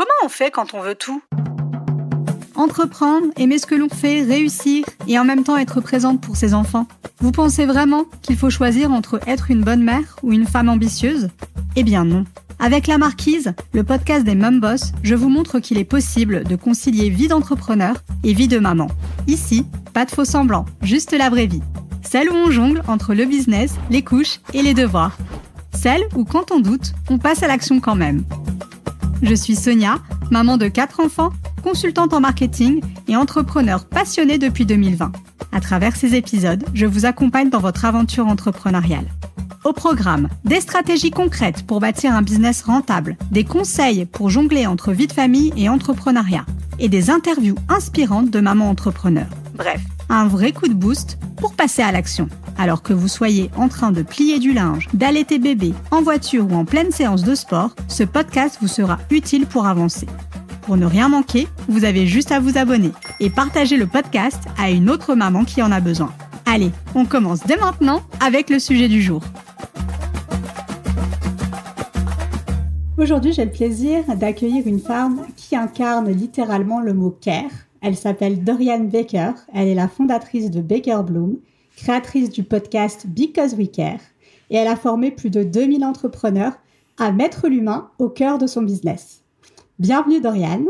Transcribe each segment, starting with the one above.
Comment on fait quand on veut tout ? Entreprendre, aimer ce que l'on fait, réussir et en même temps être présente pour ses enfants. Vous pensez vraiment qu'il faut choisir entre être une bonne mère ou une femme ambitieuse ? Eh bien non. Avec La Marquise, le podcast des Mom Boss, je vous montre qu'il est possible de concilier vie d'entrepreneur et vie de maman. Ici, pas de faux semblants, juste la vraie vie. Celle où on jongle entre le business, les couches et les devoirs. Celle où, quand on doute, on passe à l'action quand même. Je suis Sonia, maman de 4 enfants, consultante en marketing et entrepreneur passionnée depuis 2020. À travers ces épisodes, je vous accompagne dans votre aventure entrepreneuriale. Au programme, des stratégies concrètes pour bâtir un business rentable, des conseils pour jongler entre vie de famille et entrepreneuriat, et des interviews inspirantes de mamans entrepreneurs. Bref, un vrai coup de boost pour passer à l'action. Alors que vous soyez en train de plier du linge, d'allaiter bébé, en voiture ou en pleine séance de sport, ce podcast vous sera utile pour avancer. Pour ne rien manquer, vous avez juste à vous abonner et partager le podcast à une autre maman qui en a besoin. Allez, on commence dès maintenant avec le sujet du jour. Aujourd'hui, j'ai le plaisir d'accueillir une femme qui incarne littéralement le mot care. Elle s'appelle Doriane Baker. Elle est la fondatrice de Baker Bloom, créatrice du podcast Because We Care, et elle a formé plus de 2000 entrepreneurs à mettre l'humain au cœur de son business. Bienvenue Doriane,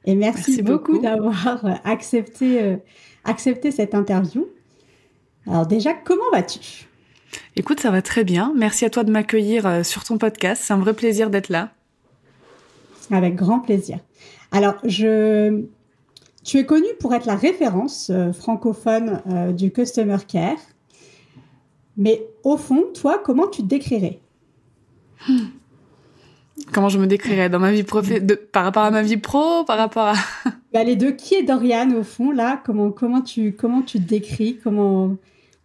et merci beaucoup d'avoir accepté cette interview. Alors déjà, comment vas-tu ? Écoute, ça va très bien. Merci à toi de m'accueillir sur ton podcast. C'est un vrai plaisir d'être là. Avec grand plaisir. Alors, tu es connue pour être la référence francophone du Customer Care. Mais au fond, toi, comment tu te décrirais ? Comment je me décrirais dans ma vie par rapport à ma vie pro, par rapport à... Les deux. Qui est Doriane au fond là ? Comment tu te décris ?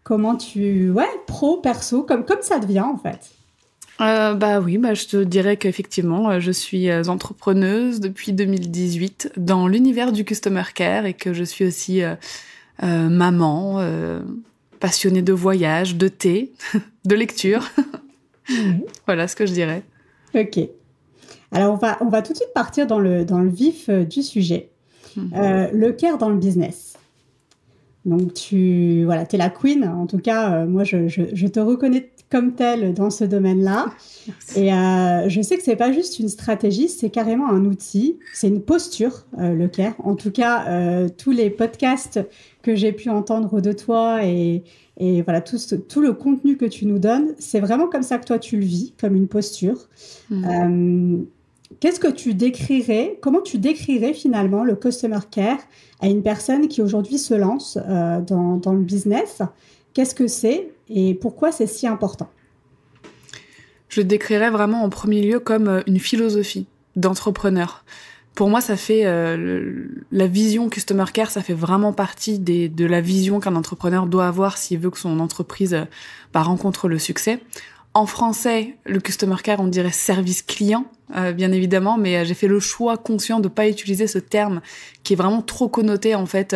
Comment tu... Ouais, pro, perso, comme ça devient en fait. Je te dirais qu'effectivement, je suis entrepreneuse depuis 2018 dans l'univers du Customer Care et que je suis aussi maman, passionnée de voyage, de thé, de lecture. Voilà ce que je dirais. Ok. Alors, on va tout de suite partir dans le vif du sujet. Le care dans le business. Donc, tu es la queen. En tout cas, moi, je te reconnais comme telle dans ce domaine-là. Merci. Et je sais que c'est pas juste une stratégie, c'est carrément un outil. C'est une posture, le care. En tout cas, tous les podcasts que j'ai pu entendre de toi et voilà, tout le contenu que tu nous donnes, c'est vraiment comme ça que toi, tu le vis, comme une posture. Qu'est-ce que tu décrirais, comment tu décrirais finalement le Customer Care à une personne qui aujourd'hui se lance dans le business ? Qu'est-ce que c'est et pourquoi c'est si important ? Je le décrirais vraiment en premier lieu comme une philosophie d'entrepreneur. Pour moi, ça fait la vision Customer Care, ça fait vraiment partie de la vision qu'un entrepreneur doit avoir s'il veut que son entreprise rencontre le succès. En français, le Customer Care, on dirait service client, bien évidemment, mais j'ai fait le choix conscient de pas utiliser ce terme qui est vraiment trop connoté, en fait,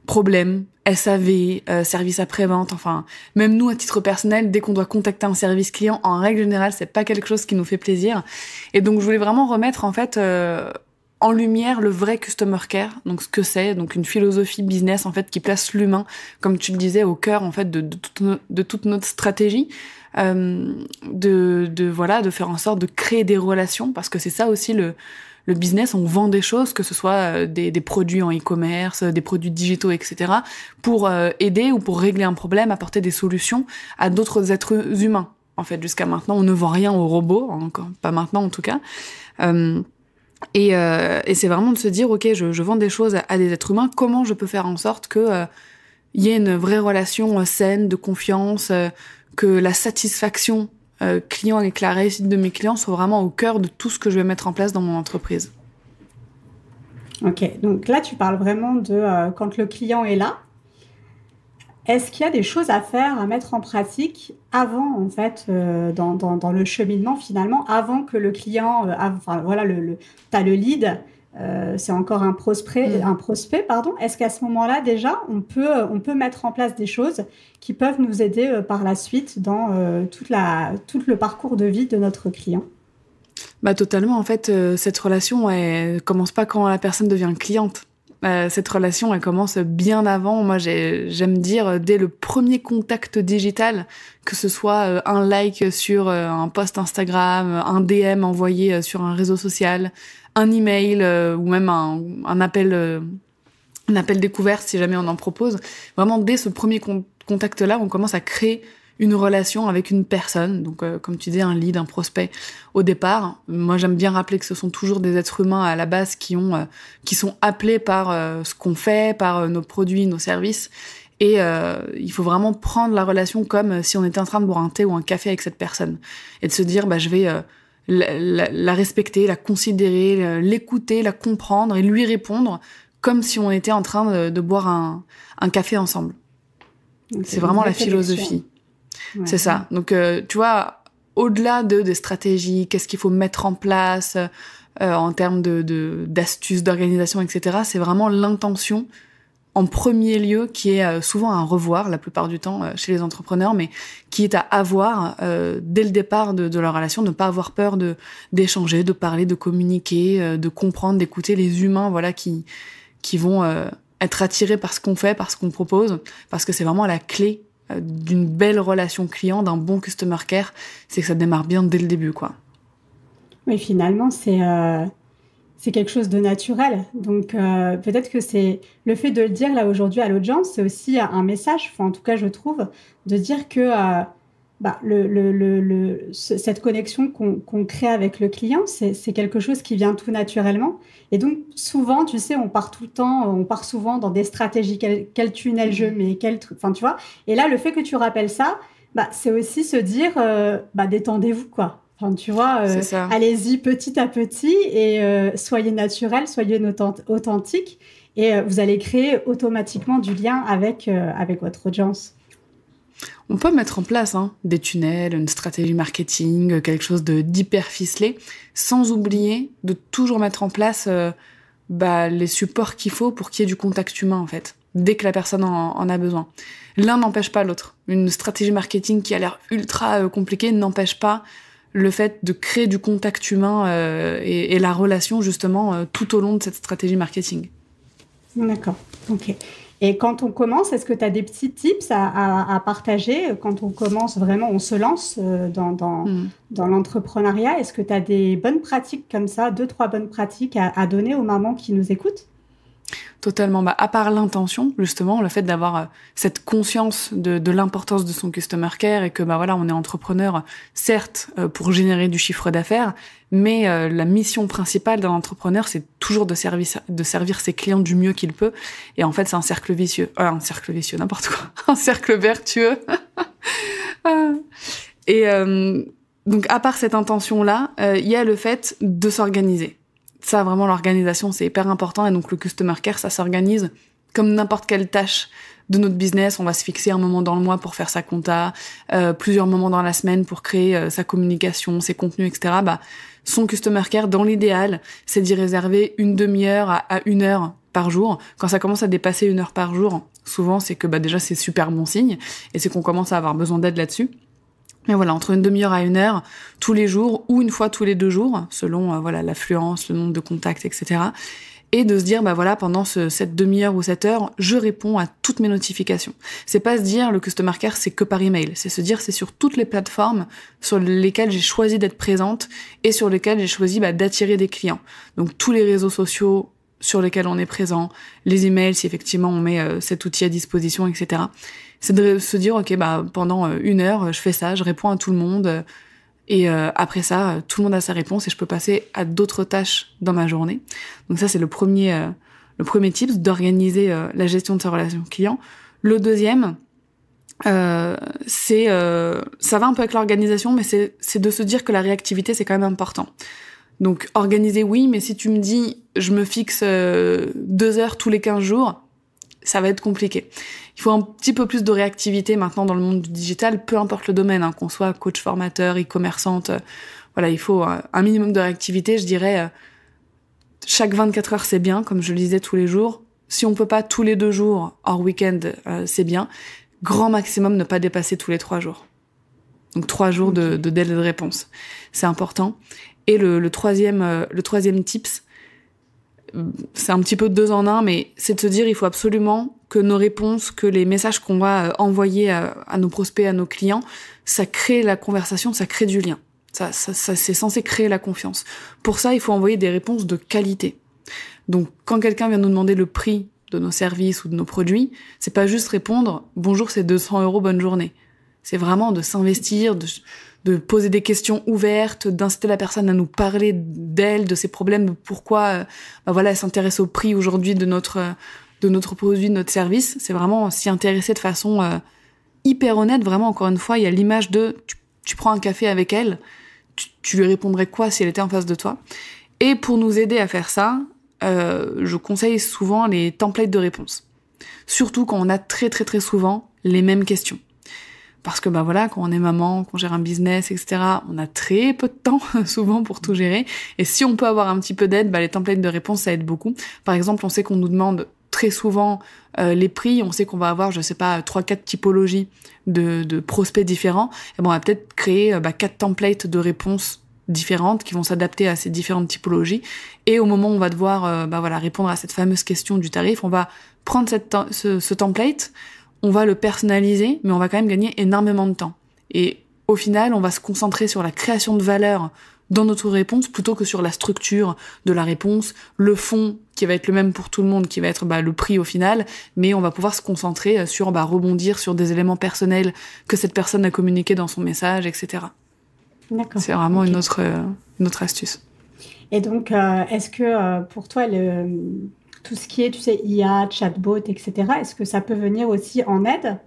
problème, SAV, service après-vente, enfin, même nous, à titre personnel, dès qu'on doit contacter un service client, en règle générale, c'est pas quelque chose qui nous fait plaisir. Et donc, je voulais vraiment remettre, en fait, en lumière le vrai Customer Care, donc ce que c'est, donc une philosophie business, en fait, qui place l'humain, comme tu le disais, au cœur, en fait, de toute notre stratégie. De faire en sorte de créer des relations, parce que c'est ça aussi le business, on vend des choses, que ce soit des produits en e-commerce, des produits digitaux, etc., pour aider ou pour régler un problème, apporter des solutions à d'autres êtres humains. En fait, jusqu'à maintenant, on ne vend rien aux robots, encore pas maintenant en tout cas. Et c'est vraiment de se dire, ok, je vends des choses à des êtres humains, comment je peux faire en sorte que y ait une vraie relation saine, de confiance, que la satisfaction client et que la réussite de mes clients soit vraiment au cœur de tout ce que je vais mettre en place dans mon entreprise. Ok, donc là, tu parles vraiment de quand le client est là. Est-ce qu'il y a des choses à faire, à mettre en pratique avant, en fait, dans le cheminement, finalement, avant que le client... t'as le lead, c'est encore un prospect, pardon. Est-ce qu'à ce moment-là, déjà, on peut mettre en place des choses qui peuvent nous aider par la suite dans tout le parcours de vie de notre client ? Bah totalement. En fait, cette relation, elle commence pas quand la personne devient cliente. Cette relation, elle commence bien avant. Moi, j'aime dire dès le premier contact digital, que ce soit un like sur un post Instagram, un DM envoyé sur un réseau social, un email ou même un appel découverte si jamais on en propose. Vraiment, dès ce premier contact-là, on commence à créer une relation avec une personne, donc comme tu dis, un lead, un prospect au départ. Moi, j'aime bien rappeler que ce sont toujours des êtres humains à la base qui sont appelés par ce qu'on fait, par nos produits, nos services. Et il faut vraiment prendre la relation comme si on était en train de boire un thé ou un café avec cette personne. Et de se dire, je vais la respecter, la considérer, l'écouter, la comprendre et lui répondre comme si on était en train de boire un café ensemble. Donc, c'est vraiment la philosophie. Ouais. C'est ça. Donc, tu vois, au-delà des stratégies, qu'est-ce qu'il faut mettre en place en termes d'astuces, d'organisation, etc., c'est vraiment l'intention en premier lieu qui est souvent un revoir, la plupart du temps, chez les entrepreneurs, mais qui est à avoir dès le départ de leur relation, ne pas avoir peur d'échanger, de parler, de communiquer, de comprendre, d'écouter les humains, voilà, qui vont être attirés par ce qu'on fait, par ce qu'on propose, parce que c'est vraiment la clé d'une belle relation client, d'un bon customer care, c'est que ça démarre bien dès le début, quoi. Oui, finalement, c'est quelque chose de naturel. Donc, peut-être que c'est le fait de le dire là aujourd'hui à l'audience, c'est aussi un message, enfin, en tout cas, je trouve, de dire que cette connexion qu'on crée avec le client, c'est quelque chose qui vient tout naturellement. Et donc, souvent, tu sais, on part souvent dans des stratégies, quel tunnel je mets, enfin, tu vois. Et là, le fait que tu rappelles ça, c'est aussi se dire, détendez-vous, quoi. Enfin, tu vois, allez-y petit à petit et soyez naturel, soyez authentique et vous allez créer automatiquement du lien avec votre audience. On peut mettre en place des tunnels, une stratégie marketing, quelque chose d'hyper ficelé, sans oublier de toujours mettre en place les supports qu'il faut pour qu'il y ait du contact humain, en fait, dès que la personne en a besoin. L'un n'empêche pas l'autre. Une stratégie marketing qui a l'air ultra compliquée n'empêche pas le fait de créer du contact humain et la relation, justement, tout au long de cette stratégie marketing. D'accord, ok. Et quand on commence, est-ce que tu as des petits tips à partager quand on commence vraiment, on se lance dans l'entrepreneuriat? Est-ce que tu as des bonnes pratiques comme ça, 2-3 bonnes pratiques à donner aux mamans qui nous écoutent? Totalement. À part l'intention, justement, le fait d'avoir cette conscience de l'importance de son customer care et que, on est entrepreneur, certes, pour générer du chiffre d'affaires, mais la mission principale d'un entrepreneur, c'est toujours de servir ses clients du mieux qu'il peut. Et en fait, c'est un cercle vicieux. N'importe quoi. Un cercle vertueux. Et donc, à part cette intention-là, il y a le fait de s'organiser. Ça, vraiment, l'organisation, c'est hyper important. Et donc, le customer care, ça s'organise comme n'importe quelle tâche de notre business. On va se fixer un moment dans le mois pour faire sa compta, plusieurs moments dans la semaine pour créer sa communication, ses contenus, etc. Son customer care, dans l'idéal, c'est d'y réserver une demi-heure à 1 heure par jour. Quand ça commence à dépasser 1 heure par jour, souvent, c'est que déjà, c'est super bon signe. Et c'est qu'on commence à avoir besoin d'aide là-dessus. Mais voilà, entre une demi-heure à 1 heure, tous les jours, ou une fois tous les 2 jours, selon l'affluence, le nombre de contacts, etc. Et de se dire, pendant cette demi-heure ou cette heure, je réponds à toutes mes notifications. C'est pas se dire, le customer care, c'est que par email. C'est se dire, c'est sur toutes les plateformes sur lesquelles j'ai choisi d'être présente et sur lesquelles j'ai choisi d'attirer des clients. Donc, tous les réseaux sociaux sur lesquels on est présent, les emails, si effectivement on met cet outil à disposition, etc. C'est de se dire, ok, pendant 1 heure, je fais ça, je réponds à tout le monde, et après ça, tout le monde a sa réponse et je peux passer à d'autres tâches dans ma journée. Donc ça, c'est le premier tips, d'organiser la gestion de sa relation client. Le deuxième, ça va un peu avec l'organisation, mais c'est de se dire que la réactivité, c'est quand même important. Donc, organiser, oui, mais si tu me dis, je me fixe 2 heures tous les 15 jours, ça va être compliqué. Il faut un petit peu plus de réactivité maintenant dans le monde du digital, peu importe le domaine, qu'on soit coach formateur, e-commerçante, il faut un minimum de réactivité, je dirais, chaque 24 heures, c'est bien, comme je le disais tous les jours. Si on peut pas tous les 2 jours, hors week-end, c'est bien. Grand maximum, ne pas dépasser tous les 3 jours. Donc 3 jours de délai de réponse. C'est important. Et le troisième tips, c'est un petit peu 2 en 1, mais c'est de se dire il faut absolument que nos réponses, que les messages qu'on va envoyer à nos prospects, à nos clients, ça crée la conversation, ça crée du lien. Ça c'est censé créer la confiance. Pour ça, il faut envoyer des réponses de qualité. Donc, quand quelqu'un vient nous demander le prix de nos services ou de nos produits, c'est pas juste répondre « Bonjour, c'est 200 €, bonne journée ». C'est vraiment de s'investir, de poser des questions ouvertes, d'inciter la personne à nous parler d'elle, de ses problèmes, de pourquoi elle s'intéresse au prix aujourd'hui de notre produit, de notre service. C'est vraiment s'y intéresser de façon hyper honnête. Vraiment, encore une fois, il y a l'image de tu prends un café avec elle, tu lui répondrais quoi si elle était en face de toi. Et pour nous aider à faire ça, je conseille souvent les templates de réponses. Surtout quand on a très très très souvent les mêmes questions. Parce que quand on est maman, qu'on gère un business, etc., on a très peu de temps souvent pour tout gérer. Et si on peut avoir un petit peu d'aide, les templates de réponse, ça aide beaucoup. Par exemple, on sait qu'on nous demande très souvent les prix, on sait qu'on va avoir, 3-4 typologies de prospects différents. Et on va peut-être créer 4 templates de réponses différentes qui vont s'adapter à ces différentes typologies. Et au moment où on va devoir répondre à cette fameuse question du tarif, on va prendre ce template, on va le personnaliser, mais on va quand même gagner énormément de temps. Et au final, on va se concentrer sur la création de valeur dans notre réponse plutôt que sur la structure de la réponse, le fond qui va être le même pour tout le monde, qui va être le prix au final, mais on va pouvoir se concentrer sur rebondir sur des éléments personnels que cette personne a communiqué dans son message, etc. D'accord. C'est vraiment une autre astuce. Et donc, est-ce que pour toi, tout ce qui est, IA, chatbot, etc., est-ce que ça peut venir aussi en aide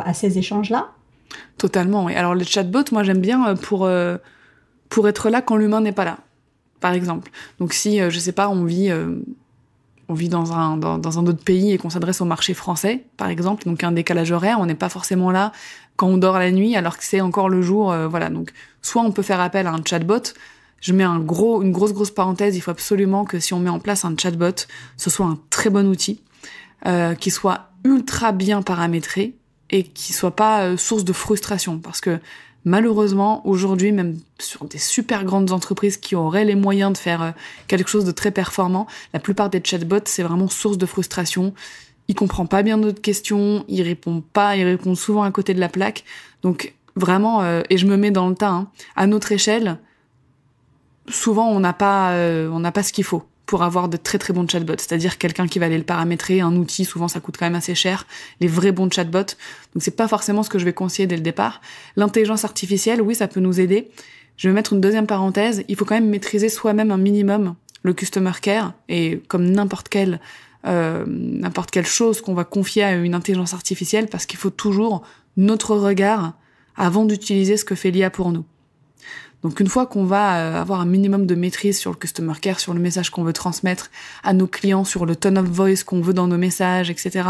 à ces échanges-là? Totalement, oui. Alors, les chatbots, moi, j'aime bien pour être là quand l'humain n'est pas là, par exemple. Donc, si, on vit dans un autre pays et qu'on s'adresse au marché français, par exemple, donc un décalage horaire, on n'est pas forcément là quand on dort la nuit alors que c'est encore le jour, Donc, soit on peut faire appel à un chatbot. Je mets une grosse parenthèse. Il faut absolument que si on met en place un chatbot, ce soit un très bon outil, qui soit ultra bien paramétré et qui soit pas source de frustration. Parce que malheureusement, aujourd'hui, même sur des super grandes entreprises qui auraient les moyens de faire quelque chose de très performant, la plupart des chatbots, c'est vraiment source de frustration. Il comprend pas bien notre questions, il répond souvent à côté de la plaque. Donc vraiment, et je me mets dans le tas, à notre échelle, souvent on n'a pas ce qu'il faut pour avoir de très très bons chatbots, c'est-à-dire quelqu'un qui va aller le paramétrer, un outil, souvent ça coûte quand même assez cher, les vrais bons chatbots. Donc c'est pas forcément ce que je vais conseiller dès le départ. L'intelligence artificielle, oui, ça peut nous aider. Je vais mettre une deuxième parenthèse, il faut quand même maîtriser soi-même un minimum le customer care, et comme n'importe quelle chose qu'on va confier à une intelligence artificielle, parce qu'il faut toujours notre regard avant d'utiliser ce que fait l'IA pour nous. Donc une fois qu'on va avoir un minimum de maîtrise sur le customer care, sur le message qu'on veut transmettre à nos clients, sur le tone of voice qu'on veut dans nos messages, etc.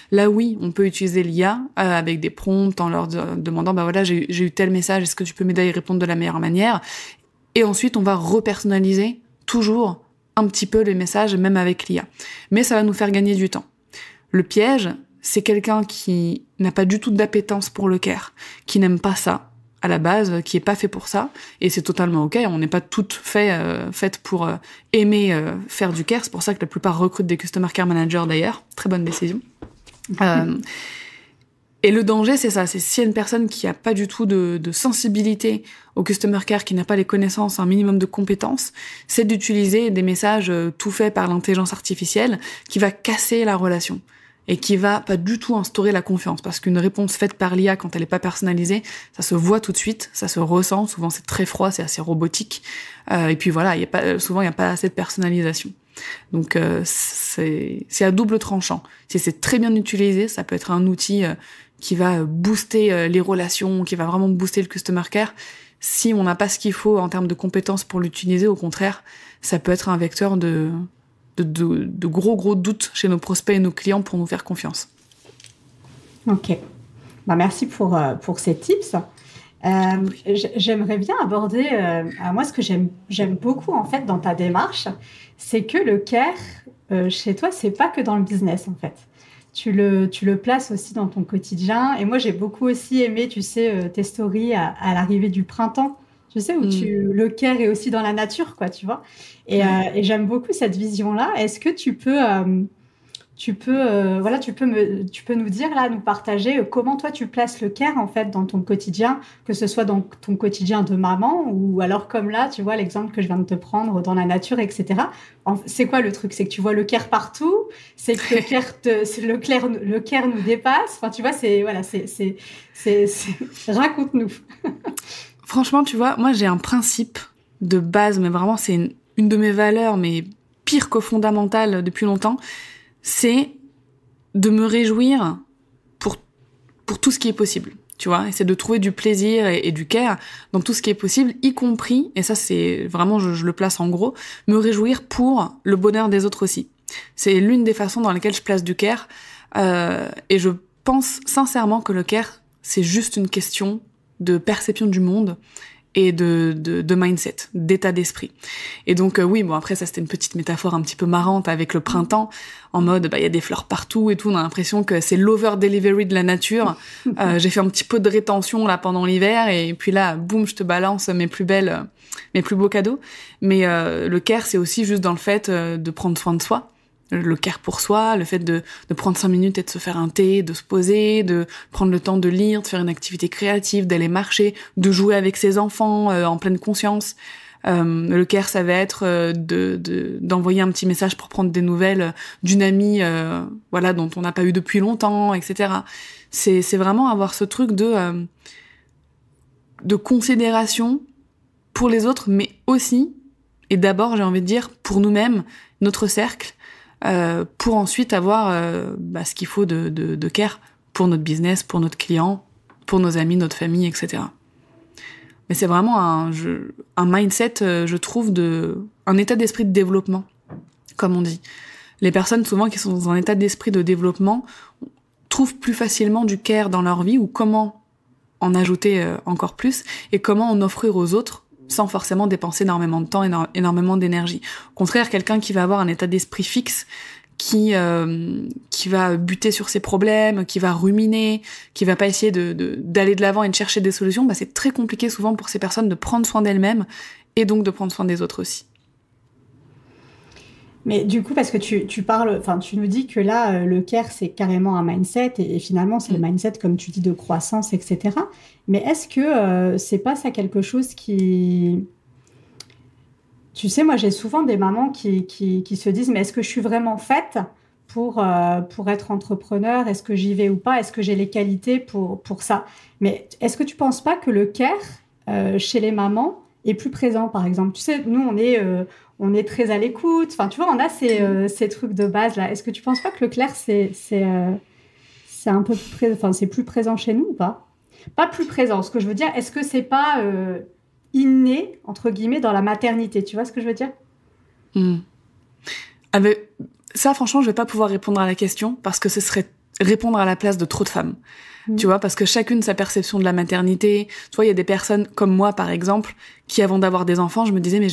Là oui, on peut utiliser l'IA avec des prompts en leur demandant j'ai eu tel message, est-ce que tu peux m'aider à y répondre de la meilleure manière? Et ensuite on va repersonnaliser toujours un petit peu les messages, même avec l'IA. Mais ça va nous faire gagner du temps. Le piège, c'est quelqu'un qui n'a pas du tout d'appétence pour le care, qui n'aime pas ça à la base, qui est pas fait pour ça, et c'est totalement ok. On n'est pas toutes faites pour aimer faire du care. C'est pour ça que la plupart recrutent des customer care managers d'ailleurs. Très bonne décision. Et le danger, c'est ça. C'est si y a une personne qui a pas du tout de sensibilité au customer care, qui n'a pas les connaissances, un minimum de compétences, c'est d'utiliser des messages tout faits par l'intelligence artificielle qui va casser la relation et qui va pas du tout instaurer la confiance, parce qu'une réponse faite par l'IA, quand elle est pas personnalisée, ça se voit tout de suite, ça se ressent. Souvent, c'est très froid, c'est assez robotique. Et puis voilà, souvent il y a pas assez de personnalisation. Donc c'est à double tranchant. Si c'est très bien utilisé, ça peut être un outil qui va booster les relations, qui va vraiment booster le customer care. Si on n'a pas ce qu'il faut en termes de compétences pour l'utiliser, au contraire, ça peut être un vecteur de gros doutes chez nos prospects et nos clients pour nous faire confiance. Ok. Merci pour ces tips. J'aimerais bien aborder, moi, ce que j'aime beaucoup en fait dans ta démarche, c'est que le care chez toi, c'est pas que dans le business en fait. tu le places aussi dans ton quotidien. Et moi, j'ai beaucoup aussi aimé, tu sais, tes stories à l'arrivée du printemps. Tu sais, où le care est aussi dans la nature, quoi, tu vois. Et j'aime beaucoup cette vision-là. Est-ce que voilà, tu peux nous dire là, nous partager comment toi tu places le care en fait dans ton quotidien, que ce soit dans ton quotidien de maman ou alors comme là, tu vois l'exemple que je viens de te prendre dans la nature, etc. C'est quoi le truc? C'est que tu vois le care partout, c'est que le care nous dépasse. Enfin, tu vois, raconte-nous. Franchement, tu vois, moi j'ai un principe de base, mais vraiment c'est une de mes valeurs, mais pire que fondamentale depuis longtemps. C'est de me réjouir pour tout ce qui est possible, tu vois, et c'est de trouver du plaisir et du care dans tout ce qui est possible, y compris, et ça c'est vraiment, je le place en gros, me réjouir pour le bonheur des autres aussi. C'est l'une des façons dans lesquelles je place du care, et je pense sincèrement que le care, c'est juste une question de perception du monde et de mindset, d'état d'esprit. Et donc oui, bon après ça c'était une petite métaphore un petit peu marrante avec le printemps, en mode y a des fleurs partout et tout, on a l'impression que c'est l'over delivery de la nature. J'ai fait un petit peu de rétention là pendant l'hiver et puis là boum, je te balance mes plus beaux cadeaux. Mais le care c'est aussi juste dans le fait de prendre soin de soi. Le care pour soi, le fait de prendre 5 minutes et de se faire un thé, de se poser, de prendre le temps de lire, de faire une activité créative, d'aller marcher, de jouer avec ses enfants en pleine conscience. Le care, ça va être d'envoyer un petit message pour prendre des nouvelles d'une amie voilà, dont on n'a pas eu depuis longtemps, etc. C'est vraiment avoir ce truc de considération pour les autres, mais aussi, et d'abord, j'ai envie de dire, pour nous-mêmes, notre cercle, pour ensuite avoir ce qu'il faut de care pour notre business, pour notre client, pour nos amis, notre famille, etc. Mais c'est vraiment un mindset, je trouve, un état d'esprit de développement, comme on dit. Les personnes souvent qui sont dans un état d'esprit de développement trouvent plus facilement du care dans leur vie ou comment en ajouter encore plus et comment en offrir aux autres sans forcément dépenser énormément de temps, énormément d'énergie. Au contraire, quelqu'un qui va avoir un état d'esprit fixe, qui va buter sur ses problèmes, qui va ruminer, qui va pas essayer d'aller de l'avant et de chercher des solutions, c'est très compliqué souvent pour ces personnes de prendre soin d'elles-mêmes et donc de prendre soin des autres aussi. Mais du coup, parce que tu nous dis que là, le care, c'est carrément un mindset et finalement, c'est le mindset, comme tu dis, de croissance, etc. Mais est-ce que c'est pas ça quelque chose qui... Tu sais, moi, j'ai souvent des mamans qui se disent, mais est-ce que je suis vraiment faite pour être entrepreneur? Est-ce que j'y vais ou pas? Est-ce que j'ai les qualités pour ça? Mais est-ce que tu penses pas que le care, chez les mamans, est plus présent, par exemple? Tu sais, nous, on est très à l'écoute. Enfin, tu vois, on a ces trucs de base là. Est-ce que tu penses pas que le clair c'est un peu c'est plus présent chez nous ou pas? Pas plus présent. Ce que je veux dire, est-ce que c'est pas inné entre guillemets dans la maternité? Tu vois ce que je veux dire? Ça, franchement, je vais pas pouvoir répondre à la question parce que ce serait répondre à la place de trop de femmes. Tu vois, parce que chacune sa perception de la maternité. Tu vois, il y a des personnes comme moi, par exemple, qui avant d'avoir des enfants, je me disais, mais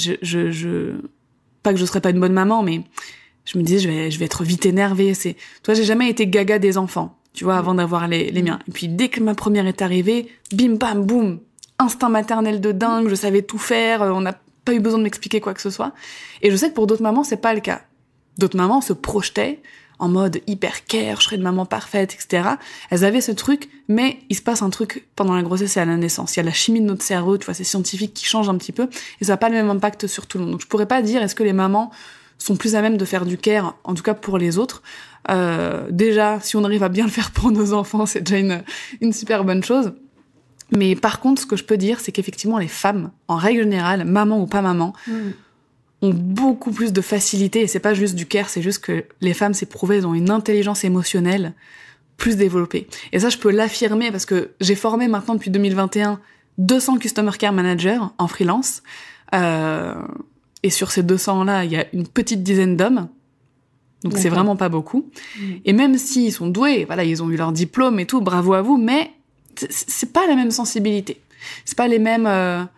pas que je serais pas une bonne maman, mais je me disais, je vais être vite énervée. Tu vois, j'ai jamais été gaga des enfants, tu vois, avant d'avoir les miens. Et puis, dès que ma première est arrivée, bim, bam, boum, instinct maternel de dingue, je savais tout faire, on n'a pas eu besoin de m'expliquer quoi que ce soit. Et je sais que pour d'autres mamans, c'est pas le cas. D'autres mamans se projetaient en mode hyper care, je serai une maman parfaite, etc. Elles avaient ce truc, mais il se passe un truc pendant la grossesse et à la naissance. Il y a la chimie de notre cerveau, tu vois, c'est scientifique qui change un petit peu, et ça n'a pas le même impact sur tout le monde. Donc je pourrais pas dire est-ce que les mamans sont plus à même de faire du care, en tout cas pour les autres. Déjà, si on arrive à bien le faire pour nos enfants, c'est déjà une super bonne chose. Mais par contre, ce que je peux dire, c'est qu'effectivement, les femmes, en règle générale, maman ou pas maman, ont beaucoup plus de facilité, et c'est pas juste du care, c'est juste que les femmes, c'est prouvé, elles ont une intelligence émotionnelle plus développée. Et ça, je peux l'affirmer parce que j'ai formé maintenant depuis 2021 200 Customer Care Managers en freelance, et sur ces 200-là, il y a une petite dizaine d'hommes, donc c'est vraiment pas beaucoup. Et même s'ils sont doués, voilà, ils ont eu leur diplôme et tout, bravo à vous, mais c'est pas la même sensibilité. C'est pas les mêmes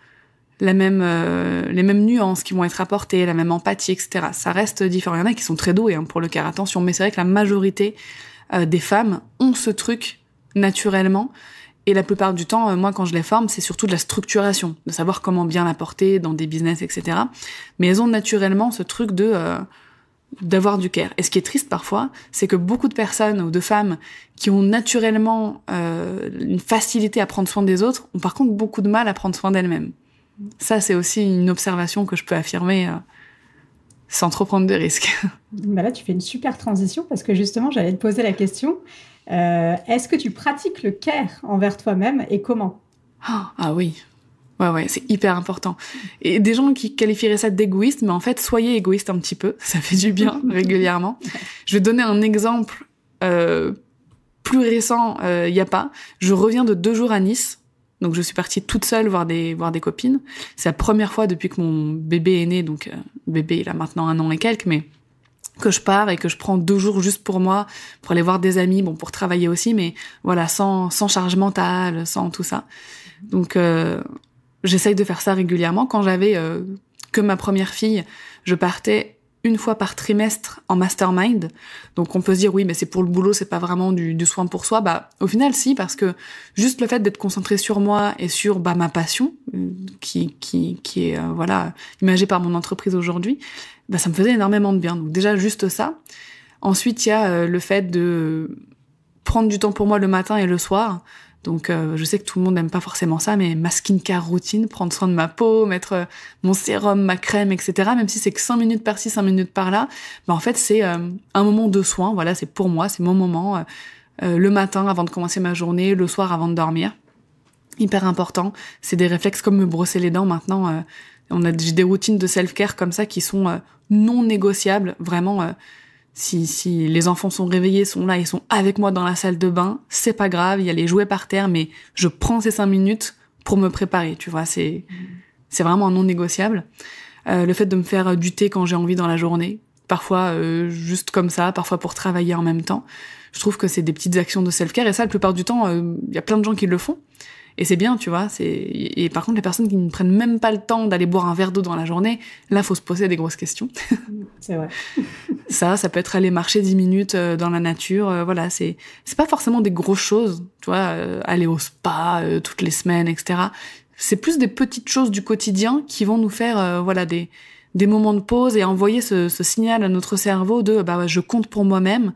nuances qui vont être apportées, la même empathie, etc. Ça reste différent. Il y en a qui sont très doués pour le care, attention, mais c'est vrai que la majorité des femmes ont ce truc naturellement. Et la plupart du temps, moi, quand je les forme, c'est surtout de la structuration, de savoir comment bien l'apporter dans des business, etc. Mais elles ont naturellement ce truc d'avoir du care. Et ce qui est triste parfois, c'est que beaucoup de personnes ou de femmes qui ont naturellement une facilité à prendre soin des autres ont par contre beaucoup de mal à prendre soin d'elles-mêmes. Ça, c'est aussi une observation que je peux affirmer sans trop prendre de risques. Bah là, tu fais une super transition parce que justement, j'allais te poser la question. Est-ce que tu pratiques le care envers toi-même et comment ? Ah oui. Ouais, c'est hyper important. Et des gens qui qualifieraient ça d'égoïste, mais en fait, soyez égoïste un petit peu, ça fait du bien régulièrement. Je vais donner un exemple plus récent, y a pas. Je reviens de 2 jours à Nice, donc je suis partie toute seule voir des copines. C'est la première fois depuis que mon bébé est né, donc bébé il a maintenant 1 an et quelques, mais que je pars et que je prends 2 jours juste pour moi, pour aller voir des amis, bon, pour travailler aussi, mais voilà, sans charge mentale, sans tout ça. Donc, j'essaye de faire ça régulièrement. Quand j'avais que ma première fille, je partais 1 fois par trimestre en mastermind. Donc, on peut se dire, oui, mais c'est pour le boulot, c'est pas vraiment du soin pour soi. Bah, au final, si, parce que juste le fait d'être concentré sur moi et sur ma passion, qui est, voilà, imagée par mon entreprise aujourd'hui, bah, ça me faisait énormément de bien. Donc déjà, juste ça. Ensuite, il y a le fait de prendre du temps pour moi le matin et le soir. Donc, je sais que tout le monde n'aime pas forcément ça, mais ma skincare routine, prendre soin de ma peau, mettre mon sérum, ma crème, etc. Même si c'est que 5 minutes par-ci, 5 minutes par-là, bah, en fait, c'est un moment de soin. Voilà, c'est pour moi, c'est mon moment. Le matin, avant de commencer ma journée, le soir, avant de dormir. Hyper important. C'est des réflexes comme me brosser les dents maintenant. J'ai des routines de self-care comme ça qui sont non négociables. Vraiment, si les enfants sont réveillés, sont là, ils sont avec moi dans la salle de bain, c'est pas grave, il y a les jouets par terre, mais je prends ces 5 minutes pour me préparer, tu vois, c'est vraiment non négociable. Le fait de me faire du thé quand j'ai envie dans la journée, parfois juste comme ça, parfois pour travailler en même temps. Je trouve que c'est des petites actions de self-care, et ça, la plupart du temps, il y a plein de gens qui le font. Et c'est bien, tu vois. Et par contre, les personnes qui ne prennent même pas le temps d'aller boire un verre d'eau dans la journée, là, faut se poser des grosses questions. C'est vrai. Ça peut être aller marcher 10 minutes dans la nature. Voilà, c'est pas forcément des grosses choses, tu vois. Aller au spa toutes les semaines, etc. C'est plus des petites choses du quotidien qui vont nous faire, voilà, des moments de pause et envoyer ce signal à notre cerveau de, je compte pour moi-même.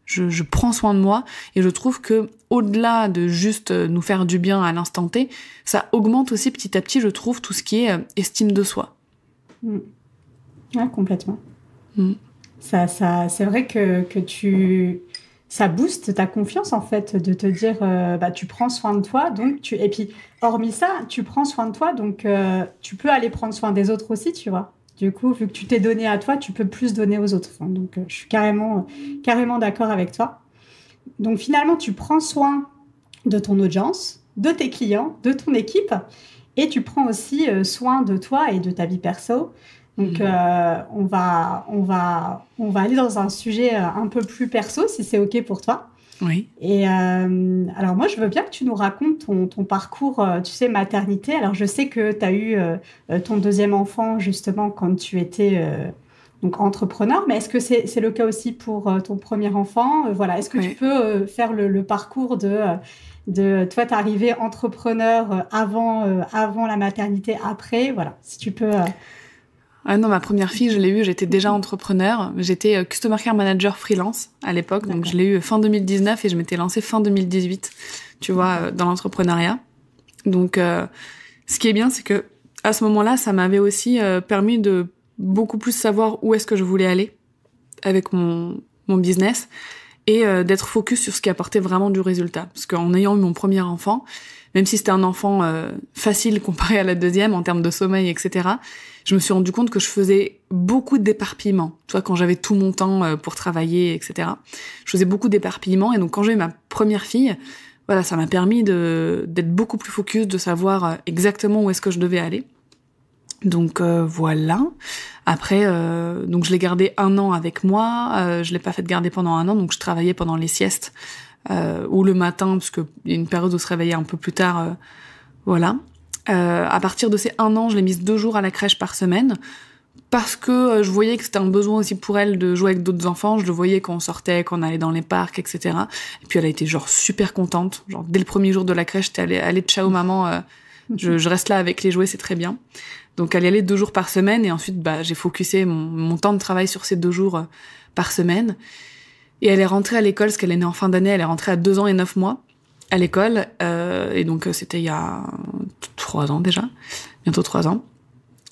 Je prends soin de moi, et je trouve que au-delà de juste nous faire du bien à l'instant T, ça augmente aussi petit à petit, je trouve, tout ce qui est estime de soi. Ouais, complètement. Ça, c'est vrai que ça booste ta confiance, en fait, de te dire, tu prends soin de toi, donc et puis, hormis ça, tu prends soin de toi, donc tu peux aller prendre soin des autres aussi, tu vois. Du coup, vu que tu t'es donné à toi, tu peux plus donner aux autres. Enfin, donc, je suis carrément d'accord avec toi. Donc, finalement, tu prends soin de ton audience, de tes clients, de ton équipe, et tu prends aussi soin de toi et de ta vie perso. Donc, on va aller dans un sujet un peu plus perso, si c'est OK pour toi. Oui. Et alors moi, je veux bien que tu nous racontes ton parcours, tu sais, maternité. Alors, je sais que tu as eu ton 2e enfant, justement, quand tu étais donc entrepreneur. Mais est-ce que c'est le cas aussi pour ton premier enfant ? Voilà. Est-ce que tu peux faire le parcours de toi, t'es arrivé entrepreneur avant la maternité, après ? Voilà, si tu peux... Ah non, ma première fille, je l'ai eue, j'étais déjà entrepreneur. J'étais Customer Care Manager freelance à l'époque. Donc, je l'ai eue fin 2019 et je m'étais lancée fin 2018, tu vois, dans l'entrepreneuriat. Donc, ce qui est bien, c'est que à ce moment-là, ça m'avait aussi permis de beaucoup plus savoir où est-ce que je voulais aller avec mon business et d'être focus sur ce qui apportait vraiment du résultat. Parce qu'en ayant eu mon premier enfant, même si c'était un enfant facile comparé à la deuxième en termes de sommeil, etc., je me suis rendu compte que je faisais beaucoup d'éparpillement. Tu vois, quand j'avais tout mon temps pour travailler, etc., je faisais beaucoup d'éparpillement. Et donc, quand j'ai eu ma première fille, voilà, ça m'a permis d'être beaucoup plus focus, de savoir exactement où est-ce que je devais aller. Donc, voilà. Après, donc je l'ai gardé 1 an avec moi. Je l'ai pas fait garder pendant 1 an, donc je travaillais pendant les siestes ou le matin, parce qu'il y a une période où se réveillait un peu plus tard. Voilà. À partir de ces 1 an, je l'ai mise 2 jours à la crèche par semaine parce que je voyais que c'était un besoin aussi pour elle de jouer avec d'autres enfants. Je le voyais quand on sortait, quand on allait dans les parcs, etc. Et puis elle a été genre super contente. Genre dès le premier jour de la crèche, j'étais allée ciao maman, je reste là avec les jouets, c'est très bien. Donc elle y allait 2 jours par semaine et ensuite j'ai focusé mon temps de travail sur ces 2 jours par semaine. Et elle est rentrée à l'école, parce qu'elle est née en fin d'année, elle est rentrée à 2 ans et 9 mois à l'école. Et donc c'était il y a 3 ans déjà, bientôt 3 ans.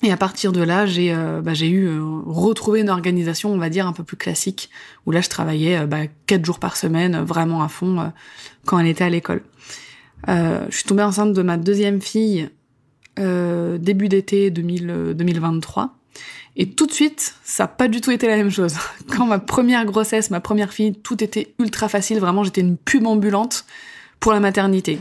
Et à partir de là, j'ai retrouvé une organisation, on va dire, un peu plus classique, où là, je travaillais 4 jours par semaine, vraiment à fond, quand elle était à l'école. Je suis tombée enceinte de ma 2e fille début d'été 2023. Et tout de suite, ça n'a pas du tout été la même chose. Quand ma première grossesse, ma première fille, tout était ultra facile. Vraiment, j'étais une pub ambulante pour la maternité.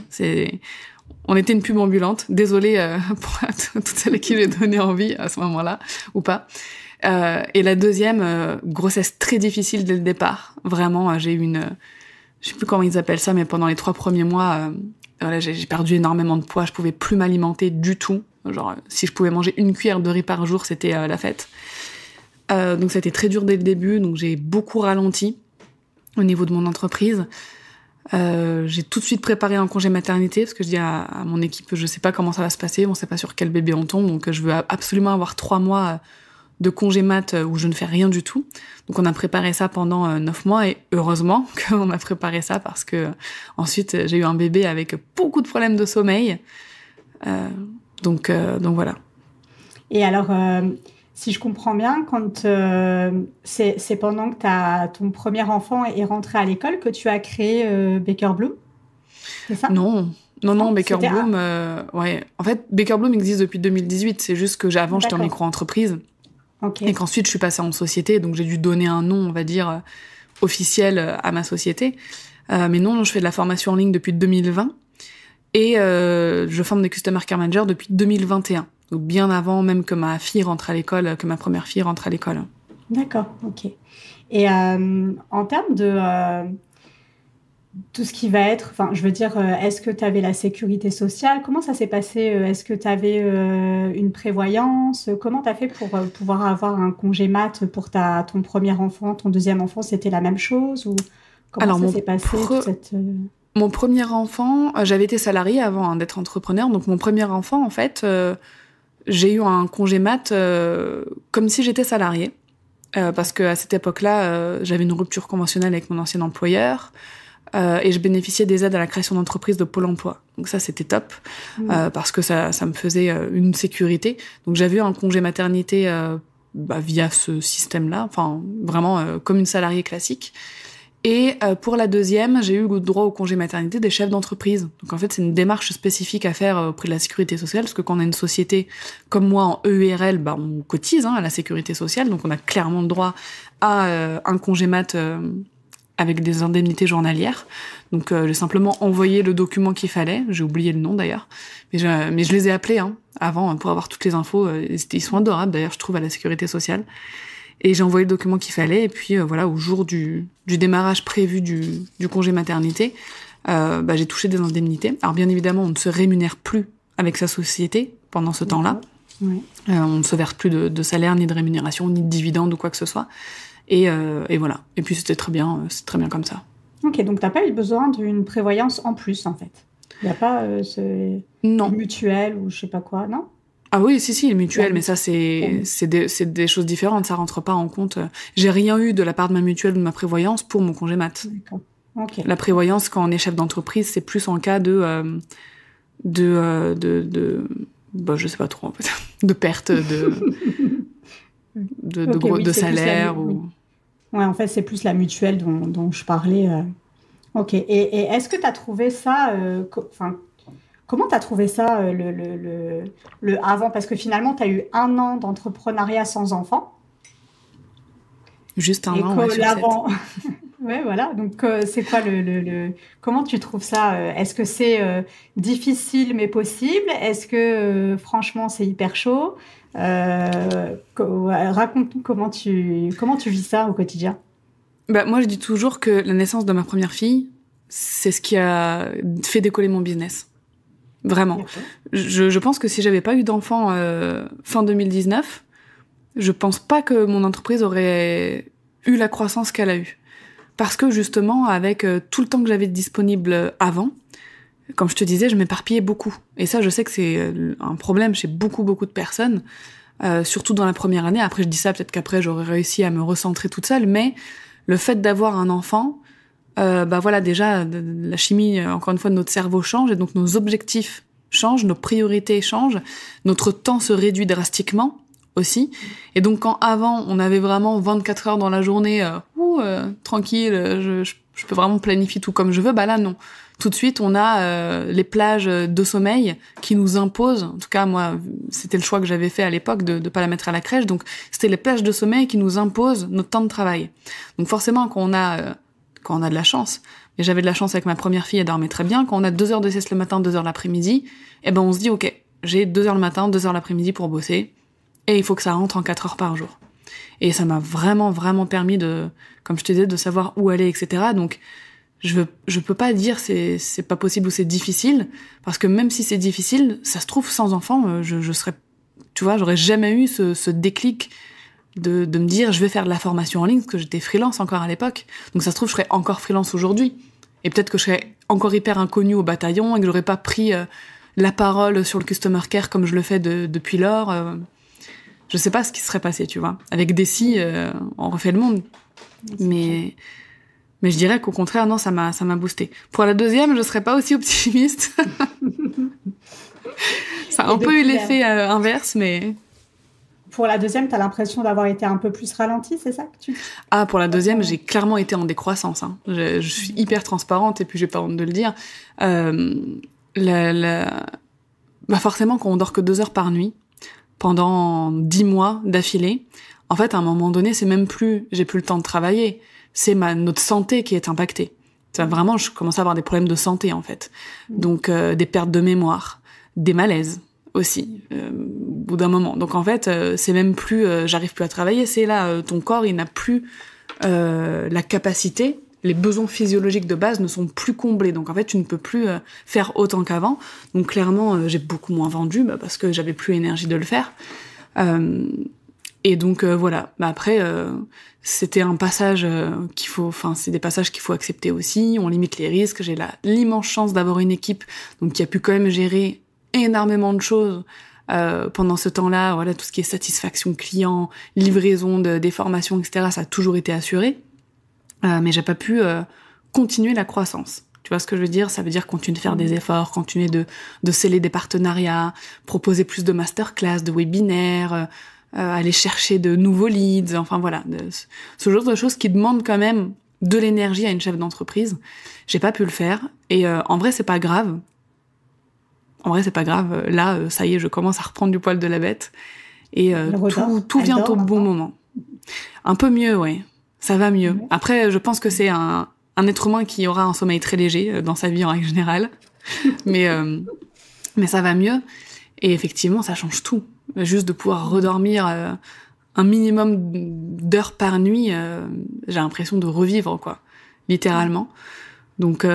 On était une pub ambulante. Désolée pour toutes celles à qui j'ai donné envie à ce moment-là, ou pas. Et la 2e, grossesse très difficile dès le départ. Vraiment, j'ai eu je sais plus comment ils appellent ça, mais pendant les 3 premiers mois, j'ai perdu énormément de poids. Je pouvais plus m'alimenter du tout. Genre, si je pouvais manger 1 cuillère de riz par jour, c'était la fête. Donc c'était très dur dès le début. Donc j'ai beaucoup ralenti au niveau de mon entreprise. J'ai tout de suite préparé un congé maternité parce que je dis à mon équipe, je sais pas comment ça va se passer, on sait pas sur quel bébé on tombe, donc je veux absolument avoir 3 mois de congé mat où je ne fais rien du tout. Donc on a préparé ça pendant 9 mois et heureusement qu'on a préparé ça parce que ensuite j'ai eu un bébé avec beaucoup de problèmes de sommeil. Donc voilà. Et alors, si je comprends bien, quand c'est pendant que ton premier enfant est rentré à l'école que tu as créé Baker Bloom, c'est ça? Non, Baker Bloom, ouais. En fait, Baker Bloom existe depuis 2018. C'est juste que avant, j'étais en micro-entreprise. Okay. Et qu'ensuite, je suis passée en société. Donc, j'ai dû donner un nom, on va dire, officiel à ma société. Mais non, je fais de la formation en ligne depuis 2020. Et je forme des Customer Care Managers depuis 2021. Donc bien avant même que ma fille rentre à l'école, que ma première fille rentre à l'école. D'accord, ok. Et en termes de tout ce qui va être, enfin, je veux dire, est-ce que tu avais la sécurité sociale? Comment ça s'est passé? Est-ce que tu avais une prévoyance? Comment tu as fait pour pouvoir avoir un congé mat pour ton premier enfant, ton 2e enfant, c'était la même chose? Ou comment ça s'est passé toute cette... Mon premier enfant, j'avais été salariée avant d'être entrepreneur, donc mon premier enfant, en fait, j'ai eu un congé mat comme si j'étais salariée, parce qu'à cette époque-là, j'avais une rupture conventionnelle avec mon ancien employeur, et je bénéficiais des aides à la création d'entreprise de Pôle emploi. Donc ça, c'était top, parce que ça me faisait une sécurité. Donc j'avais eu un congé maternité via ce système-là, enfin vraiment comme une salariée classique. Et pour la 2e, j'ai eu le droit au congé maternité des chefs d'entreprise. Donc en fait, c'est une démarche spécifique à faire auprès de la sécurité sociale, parce que quand on a une société comme moi en EURL, on cotise à la sécurité sociale, donc on a clairement le droit à un congé mat avec des indemnités journalières. Donc j'ai simplement envoyé le document qu'il fallait, j'ai oublié le nom d'ailleurs, mais je les ai appelés avant pour avoir toutes les infos. Ils sont adorables d'ailleurs, je trouve, à la sécurité sociale. Et j'ai envoyé le document qu'il fallait, et puis voilà, au jour du démarrage prévu du congé maternité, j'ai touché des indemnités. Alors bien évidemment, on ne se rémunère plus avec sa société pendant ce temps-là. Oui. On ne se verse plus de salaire, ni de rémunération, ni de dividendes ou quoi que ce soit. Et voilà. Et puis c'était très bien comme ça. Ok, donc t'as pas eu besoin d'une prévoyance en plus, en fait. Il n'y a pas non. Mutuelle ou je sais pas quoi, non? Ah oui, si, les mutuelles, mais ça, c'est des choses différentes, ça rentre pas en compte. J'ai rien eu de la part de ma mutuelle ou de ma prévoyance pour mon congé mat. D'accord. Okay. La prévoyance, quand on est chef d'entreprise, c'est plus en cas je sais pas trop, en fait, de perte de salaire ou... Ouais, en fait, c'est plus la mutuelle dont je parlais. Ok. Et est-ce que tu as trouvé ça... Comment tu as trouvé ça, le avant? Parce que finalement, tu as eu 1 an d'entrepreneuriat sans enfant. Juste 1 an, ouais, sur 7. Ouais, voilà. Donc, c'est quoi comment tu trouves ça? Est-ce que c'est difficile mais possible? Est-ce que, franchement, c'est hyper chaud? Raconte-nous comment tu vis ça au quotidien. Moi, je dis toujours que la naissance de ma première fille, c'est ce qui a fait décoller mon business. Vraiment. Je pense que si j'avais pas eu d'enfant fin 2019, je pense pas que mon entreprise aurait eu la croissance qu'elle a eue. Parce que justement, avec tout le temps que j'avais disponible avant, comme je te disais, je m'éparpillais beaucoup. Et ça, je sais que c'est un problème chez beaucoup de personnes, surtout dans la première année. Après, je dis ça, peut-être qu'après, j'aurais réussi à me recentrer toute seule, mais le fait d'avoir un enfant, voilà, déjà, la chimie, encore une fois, de notre cerveau change, et donc nos objectifs changent, nos priorités changent, notre temps se réduit drastiquement aussi. Et donc, quand avant, on avait vraiment 24 heures dans la journée, tranquille, je peux vraiment planifier tout comme je veux, bah là, non. Tout de suite, on a les plages de sommeil qui nous imposent. En tout cas, moi, c'était le choix que j'avais fait à l'époque de pas la mettre à la crèche. Donc, c'était les plages de sommeil qui nous imposent notre temps de travail. Donc, forcément, quand on a de la chance, et j'avais de la chance avec ma première fille, elle dormait très bien. Quand on a 2 heures de sieste le matin, 2 heures l'après-midi, eh ben, on se dit, ok, j'ai 2 heures le matin, 2 heures l'après-midi pour bosser. Et il faut que ça rentre en 4 heures par jour. Et ça m'a vraiment permis comme je te disais, de savoir où aller, etc. Donc, je peux pas dire c'est pas possible ou c'est difficile, parce que même si c'est difficile, ça se trouve, sans enfant, je serais, tu vois, j'aurais jamais eu ce déclic de me dire je vais faire de la formation en ligne, parce que j'étais freelance encore à l'époque. Donc ça se trouve, je serais encore freelance aujourd'hui. Et peut-être que je serais encore hyper inconnue au bataillon et que j'aurais pas pris la parole sur le customer care comme je le fais depuis lors. Je sais pas ce qui serait passé, tu vois. Avec Desi, on refait le monde. Mais je dirais qu'au contraire, non, ça m'a boosté. Pour la deuxième, je serais pas aussi optimiste. Ça a un peu eu l'effet inverse, mais... Pour la deuxième, t'as l'impression d'avoir été un peu plus ralenti, c'est ça que tu dis ? Ah, pour la deuxième, j'ai clairement été en décroissance. Hein. Je suis hyper transparente, et puis j'ai pas honte de le dire. Forcément, quand on dort que 2 heures par nuit, pendant 10 mois d'affilée, en fait, à un moment donné, c'est même plus... J'ai plus le temps de travailler. C'est notre santé qui est impactée. Vraiment, je commence à avoir des problèmes de santé, en fait. Donc, des pertes de mémoire, des malaises aussi, au bout d'un moment. Donc, en fait, c'est même plus... j'arrive plus à travailler, c'est là, ton corps, il n'a plus la capacité, les besoins physiologiques de base ne sont plus comblés. Donc, en fait, tu ne peux plus faire autant qu'avant. Donc, clairement, j'ai beaucoup moins vendu, parce que j'avais plus l'énergie de le faire. Et donc voilà. Après, c'était un passage c'est des passages qu'il faut accepter aussi. On limite les risques. J'ai l'immense chance d'avoir une équipe donc qui a pu quand même gérer énormément de choses pendant ce temps-là. Voilà, tout ce qui est satisfaction client, livraison des formations, etc. Ça a toujours été assuré. Mais j'ai pas pu continuer la croissance. Tu vois ce que je veux dire ? Ça veut dire continuer de faire des efforts, continuer de sceller des partenariats, proposer plus de masterclass, de webinaires. Aller chercher de nouveaux leads, enfin voilà, ce genre de choses qui demandent quand même de l'énergie à une chef d'entreprise. J'ai pas pu le faire, et en vrai c'est pas grave. Là, ça y est, je commence à reprendre du poil de la bête, et tout vient au bon moment. Un peu mieux, ouais, ça va mieux. Après, je pense que c'est un être humain qui aura un sommeil très léger dans sa vie en règle générale, mais ça va mieux, et effectivement ça change tout. Juste de pouvoir redormir un minimum d'heures par nuit, j'ai l'impression de revivre, quoi, littéralement. Donc,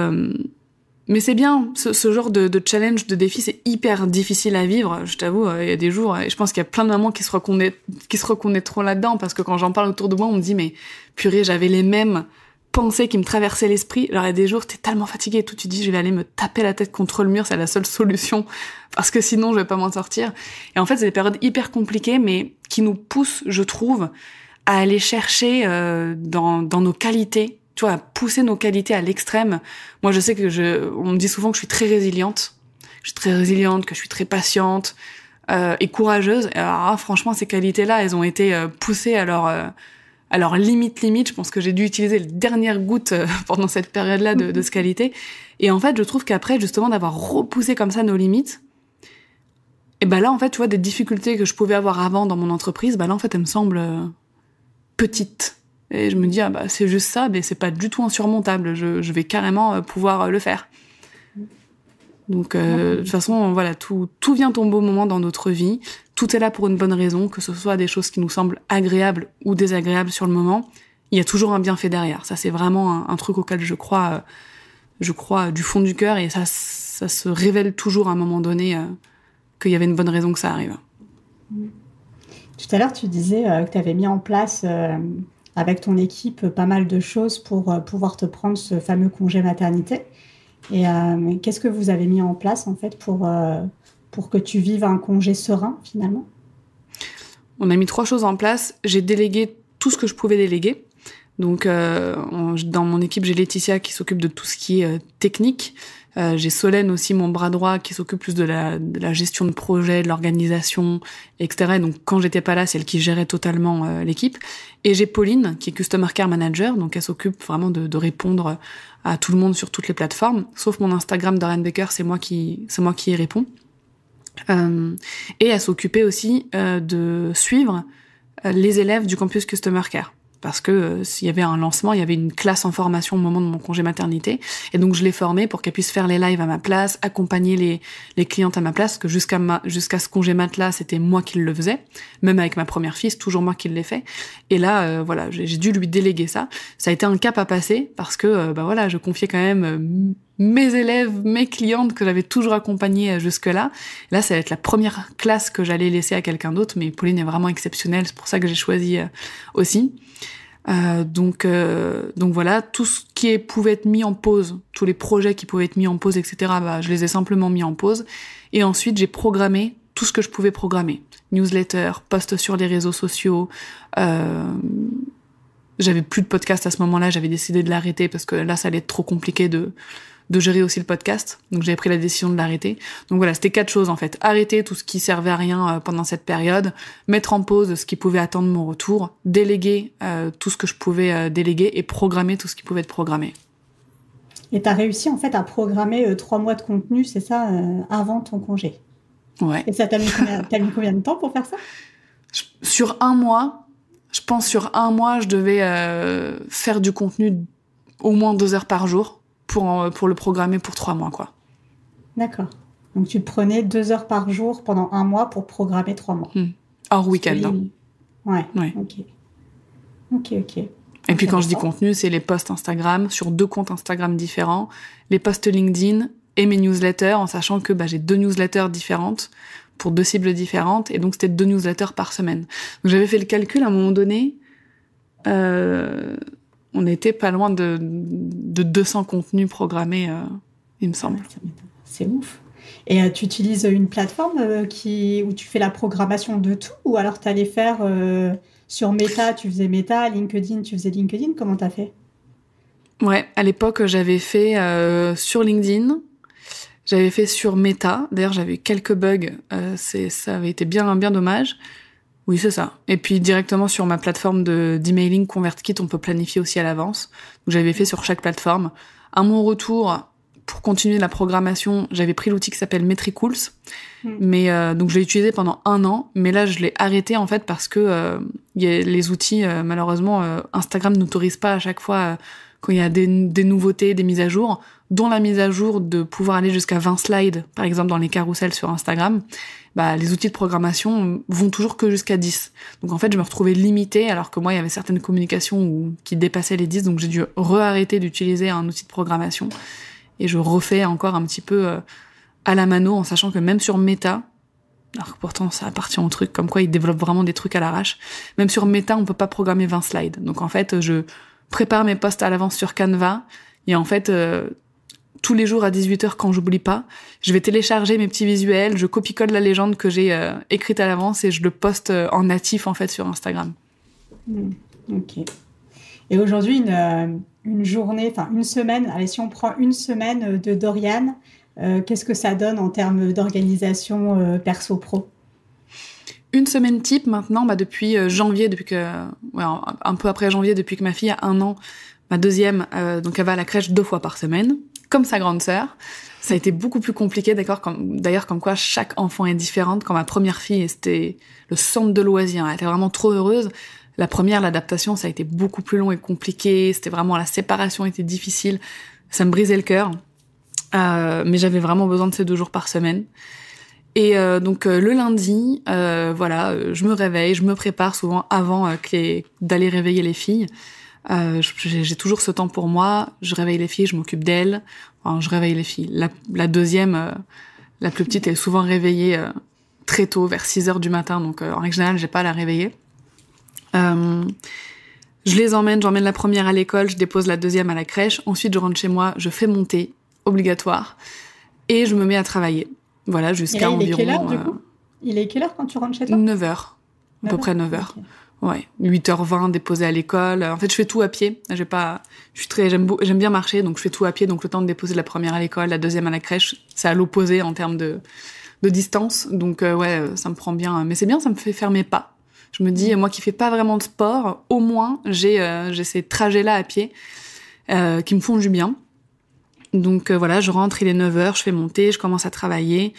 mais c'est bien, ce genre de challenge, de défi, c'est hyper difficile à vivre, je t'avoue. Il y a des jours, et je pense qu'il y a plein de mamans qui se reconnaîtront là-dedans, parce que quand j'en parle autour de moi, on me dit, mais purée, j'avais les mêmes pensées qui me traversaient l'esprit. Alors, il y a des jours, t'es tellement fatiguée et tout, tu dis, je vais aller me taper la tête contre le mur, c'est la seule solution, parce que sinon, je vais pas m'en sortir. Et en fait, c'est des périodes hyper compliquées, mais qui nous poussent, je trouve, à aller chercher dans nos qualités, tu vois, à pousser nos qualités à l'extrême. Moi, je sais que on me dit souvent que je suis très résiliente. Je suis très résiliente, que je suis très patiente et courageuse. Et alors, franchement, ces qualités-là, elles ont été poussées à leur limite. Je pense que j'ai dû utiliser les dernières gouttes pendant cette période-là de ces qualités. Et en fait, je trouve qu'après, justement, d'avoir repoussé comme ça nos limites, et ben là, en fait, tu vois, des difficultés que je pouvais avoir avant dans mon entreprise, ben là, en fait, elles me semblent petites. Et je me dis, c'est juste ça, mais c'est pas du tout insurmontable. Je vais carrément pouvoir le faire. Donc, de toute façon, voilà, tout vient au bon moment dans notre vie. Tout est là pour une bonne raison, que ce soit des choses qui nous semblent agréables ou désagréables sur le moment. Il y a toujours un bienfait derrière. Ça, c'est vraiment un truc auquel je crois du fond du cœur, et ça se révèle toujours à un moment donné qu'il y avait une bonne raison que ça arrive. Tout à l'heure, tu disais que tu avais mis en place avec ton équipe pas mal de choses pour pouvoir te prendre ce fameux congé maternité. Et qu'est-ce que vous avez mis en place en fait pour que tu vives un congé serein finalement? On a mis 3 choses en place. J'ai délégué tout ce que je pouvais déléguer. Donc, dans mon équipe, j'ai Laetitia qui s'occupe de tout ce qui est technique. J'ai Solène aussi, mon bras droit, qui s'occupe plus de la gestion de projet, de l'organisation, etc. Et donc, quand j'étais pas là, c'est elle qui gérait totalement l'équipe. Et j'ai Pauline, qui est Customer Care Manager. Donc, elle s'occupe vraiment de répondre à tout le monde sur toutes les plateformes. Sauf mon Instagram Dorian Baker, c'est moi qui y réponds. Et elle s'occupait aussi de suivre les élèves du campus Customer Care. Parce que s'il y avait un lancement, il y avait une classe en formation au moment de mon congé maternité. Et donc, je l'ai formée pour qu'elle puisse faire les lives à ma place, accompagner les clientes à ma place, parce que jusqu'à ce congé mat-là, c'était moi qui le faisais. Même avec ma première fille, c'est toujours moi qui l'ai fait. Et là, voilà, j'ai dû lui déléguer ça. Ça a été un cap à passer, parce que, voilà, je confiais quand même mes élèves, mes clientes que j'avais toujours accompagnées jusque-là. Là, ça va être la première classe que j'allais laisser à quelqu'un d'autre, mais Pauline est vraiment exceptionnelle, c'est pour ça que j'ai choisi aussi. Donc voilà, tout ce qui pouvait être mis en pause, tous les projets qui pouvaient être mis en pause, etc., je les ai simplement mis en pause. Et ensuite, j'ai programmé tout ce que je pouvais programmer. Newsletter, posts sur les réseaux sociaux. J'avais plus de podcast à ce moment-là, j'avais décidé de l'arrêter parce que là, ça allait être trop compliqué de gérer aussi le podcast. Donc j'avais pris la décision de l'arrêter. Donc voilà, c'était 4 choses en fait. Arrêter tout ce qui servait à rien pendant cette période, mettre en pause ce qui pouvait attendre mon retour, déléguer tout ce que je pouvais déléguer et programmer tout ce qui pouvait être programmé. Et tu as réussi en fait à programmer 3 mois de contenu, c'est ça, avant ton congé? Ouais. Et ça t'a mis combien de temps pour faire ça? Sur un mois, je pense je devais faire du contenu au moins 2 heures par jour pour le programmer pour 3 mois, quoi. D'accord. Donc, tu te prenais 2 heures par jour pendant 1 mois pour programmer 3 mois. Hors week-end. Hein. Ouais. Ok. Et puis, quand je dis contenu, c'est les posts Instagram sur 2 comptes Instagram différents, les posts LinkedIn et mes newsletters, en sachant que j'ai 2 newsletters différentes pour 2 cibles différentes. Et donc, c'était 2 newsletters par semaine. Donc, j'avais fait le calcul à un moment donné. On était pas loin de 200 contenus programmés, il me semble. C'est ouf. Et tu utilises une plateforme où tu fais la programmation de tout, ou alors tu allais faire sur Meta, tu faisais Meta, LinkedIn, tu faisais LinkedIn, comment t'as fait? Ouais, à l'époque, j'avais fait sur LinkedIn, j'avais fait sur Meta. D'ailleurs, j'avais eu quelques bugs, ça avait été bien dommage. Oui, c'est ça. Et puis directement sur ma plateforme d'emailing ConvertKit, on peut planifier aussi à l'avance. Donc j'avais fait sur chaque plateforme. À mon retour, pour continuer la programmation, j'avais pris l'outil qui s'appelle Metricools. Mais donc je l'ai utilisé pendant 1 an, mais là je l'ai arrêté en fait parce que les outils malheureusement Instagram n'autorise pas à chaque fois quand il y a des nouveautés, des mises à jour, dont la mise à jour de pouvoir aller jusqu'à 20 slides, par exemple dans les carousels sur Instagram. Les outils de programmation vont toujours que jusqu'à 10. Donc en fait, je me retrouvais limitée, alors que moi, il y avait certaines communications qui dépassaient les 10, donc j'ai dû arrêter d'utiliser un outil de programmation. Et je refais encore un petit peu à la mano, en sachant que même sur Meta, alors que pourtant ça appartient au truc, comme quoi ils développent vraiment des trucs à l'arrache, même sur Meta, on peut pas programmer 20 slides. Donc en fait, je prépare mes posts à l'avance sur Canva, et en fait... tous les jours à 18h quand j'oublie pas, je vais télécharger mes petits visuels, je copie-colle la légende que j'ai écrite à l'avance et je le poste en natif en fait sur Instagram. Ok. Et aujourd'hui, une journée, enfin une semaine, allez, si on prend une semaine de Dorian, qu'est-ce que ça donne en termes d'organisation perso-pro? Une semaine type maintenant, depuis janvier, un peu après janvier, depuis que ma fille a 1 an, ma deuxième, donc elle va à la crèche 2 fois par semaine, comme sa grande sœur. Ça a été beaucoup plus compliqué, d'ailleurs, comme quoi chaque enfant est différente. Quand ma première fille, c'était le centre de loisirs, elle était vraiment trop heureuse. La première, l'adaptation, ça a été beaucoup plus long et compliqué. C'était vraiment, la séparation était difficile. Ça me brisait le cœur. Mais j'avais vraiment besoin de ces 2 jours par semaine. Et donc le lundi, je me réveille, je me prépare souvent avant d'aller réveiller les filles. J'ai toujours ce temps pour moi, je réveille les filles, je m'occupe d'elles, je réveille les filles. La deuxième, la plus petite, elle est souvent réveillée très tôt, vers 6h du matin, donc en règle générale, j'ai pas à la réveiller. Je les j'emmène la première à l'école, je dépose la deuxième à la crèche, ensuite je rentre chez moi, je fais mon thé, obligatoire, et je me mets à travailler. Voilà, jusqu'à environ... Il est quelle heure, du coup ? Il est quelle heure quand tu rentres chez toi ? 9h, à peu près 9h. Okay. Ouais, 8h20 déposé à l'école. En fait, je fais tout à pied. J'aime bien marcher, donc je fais tout à pied. Donc le temps de déposer la première à l'école, la deuxième à la crèche, c'est à l'opposé en termes de distance. Donc ça me prend bien. Mais c'est bien, ça me fait faire mes pas. Je me dis, moi qui fais pas vraiment de sport, au moins j'ai ces trajets-là à pied qui me font du bien. Donc voilà, je rentre, il est 9h, je fais mon thé, je commence à travailler.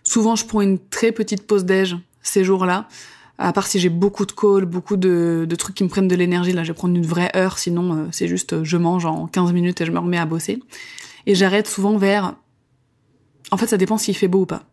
Souvent, je prends une très petite pause déj ces jours-là. À part si j'ai beaucoup de calls, beaucoup de trucs qui me prennent de l'énergie, là je vais prendre une vraie heure, sinon c'est juste je mange en 15 minutes et je me remets à bosser. Et j'arrête souvent vers... En fait ça dépend s'il fait beau ou pas.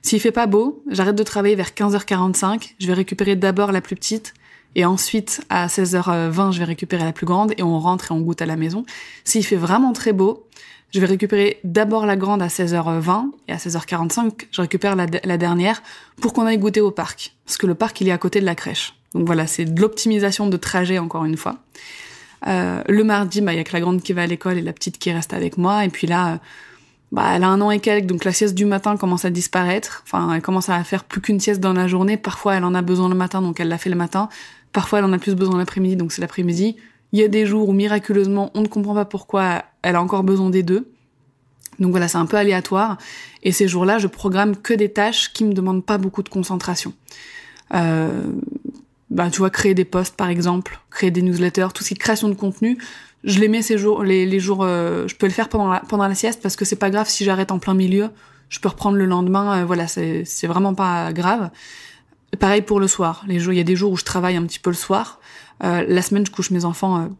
S'il fait pas beau, j'arrête de travailler vers 15h45, je vais récupérer d'abord la plus petite, et ensuite à 16h20 je vais récupérer la plus grande, et on rentre et on goûte à la maison. S'il fait vraiment très beau, je vais récupérer d'abord la grande à 16h20 et à 16h45, je récupère la dernière pour qu'on aille goûter au parc. Parce que le parc, il est à côté de la crèche. Donc voilà, c'est de l'optimisation de trajet encore une fois. Le mardi, il y a que la grande qui va à l'école et la petite qui reste avec moi. Et puis là, elle a 1 an et quelques, donc la sieste du matin commence à disparaître. Enfin, elle commence à faire plus qu'une sieste dans la journée. Parfois, elle en a besoin le matin, donc elle l'a fait le matin. Parfois, elle en a plus besoin l'après-midi, donc c'est l'après-midi. Il y a des jours où, miraculeusement, on ne comprend pas pourquoi elle a encore besoin des deux. Donc voilà, c'est un peu aléatoire. Et ces jours-là, je programme que des tâches qui me demandent pas beaucoup de concentration. Tu vois, créer des posts, par exemple, créer des newsletters, tout ce qui est création de contenu, je les mets ces jours, les jours, je peux le faire pendant la sieste parce que c'est pas grave si j'arrête en plein milieu. Je peux reprendre le lendemain, voilà, c'est vraiment pas grave. Pareil pour le soir. Il y a des jours où je travaille un petit peu le soir. La semaine, je couche mes enfants